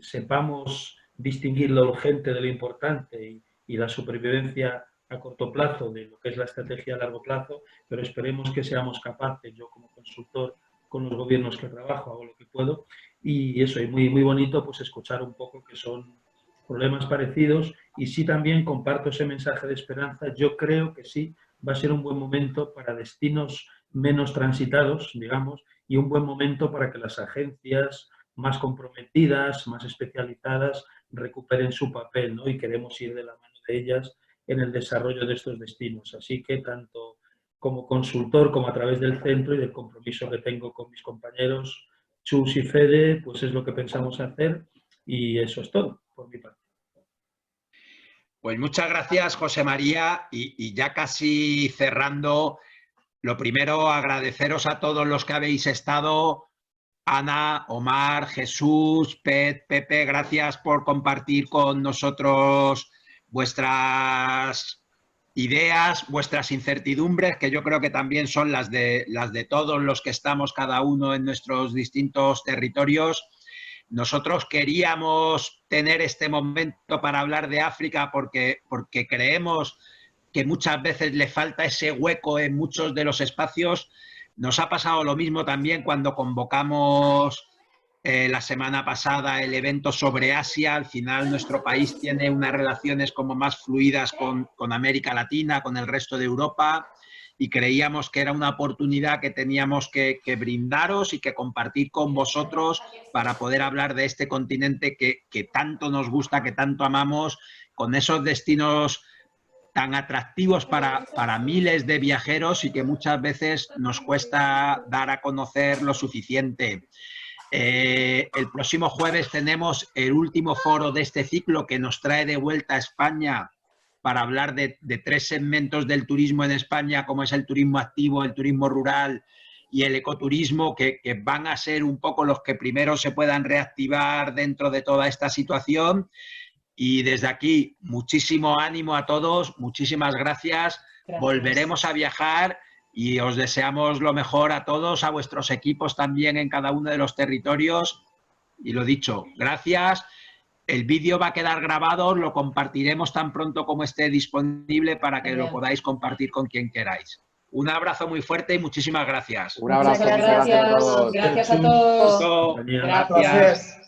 sepamos distinguir lo urgente de lo importante y la supervivencia a corto plazo de lo que es la estrategia a largo plazo, pero esperemos que seamos capaces, yo como consultor con los gobiernos que trabajo, hago lo que puedo, y eso, y muy, muy bonito pues escuchar un poco que son problemas parecidos, y sí también comparto ese mensaje de esperanza. Yo creo que sí va a ser un buen momento para destinos menos transitados, digamos, y un buen momento para que las agencias más comprometidas, más especializadas, recuperen su papel, ¿no? Y queremos ir de la mano de ellas en el desarrollo de estos destinos. Así que tanto como consultor como a través del centro y del compromiso que tengo con mis compañeros Chus y Fede, pues es lo que pensamos hacer, y eso es todo. por mi parte. Pues muchas gracias, José María, y ya casi cerrando, lo primero, agradeceros a todos los que habéis estado, Ana, Omar, Jesús, Pepe, gracias por compartir con nosotros vuestras ideas, vuestras incertidumbres, que yo creo que también son las de todos los que estamos cada uno en nuestros distintos territorios. Nosotros queríamos tener este momento para hablar de África porque creemos que muchas veces le falta ese hueco en muchos de los espacios. Nos ha pasado lo mismo también cuando convocamos la semana pasada el evento sobre Asia. Al final nuestro país tiene unas relaciones como más fluidas con América Latina, con el resto de Europa, y creíamos que era una oportunidad que teníamos que brindaros y que compartir con vosotros para poder hablar de este continente que tanto nos gusta, que tanto amamos, con esos destinos tan atractivos para miles de viajeros y que muchas veces nos cuesta dar a conocer lo suficiente. El próximo jueves tenemos el último foro de este ciclo que nos trae de vuelta a España para hablar de 3 segmentos del turismo en España, como es el turismo activo, el turismo rural y el ecoturismo, que van a ser un poco los que primero se puedan reactivar dentro de toda esta situación. Y desde aquí, muchísimo ánimo a todos, muchísimas gracias. Volveremos a viajar y os deseamos lo mejor a todos, a vuestros equipos también en cada uno de los territorios. Y lo dicho, gracias. El vídeo va a quedar grabado, lo compartiremos tan pronto como esté disponible para que lo podáis compartir con quien queráis. Un abrazo muy fuerte y muchísimas gracias. Un abrazo. Muchas gracias a todos. Gracias a todos. Gracias.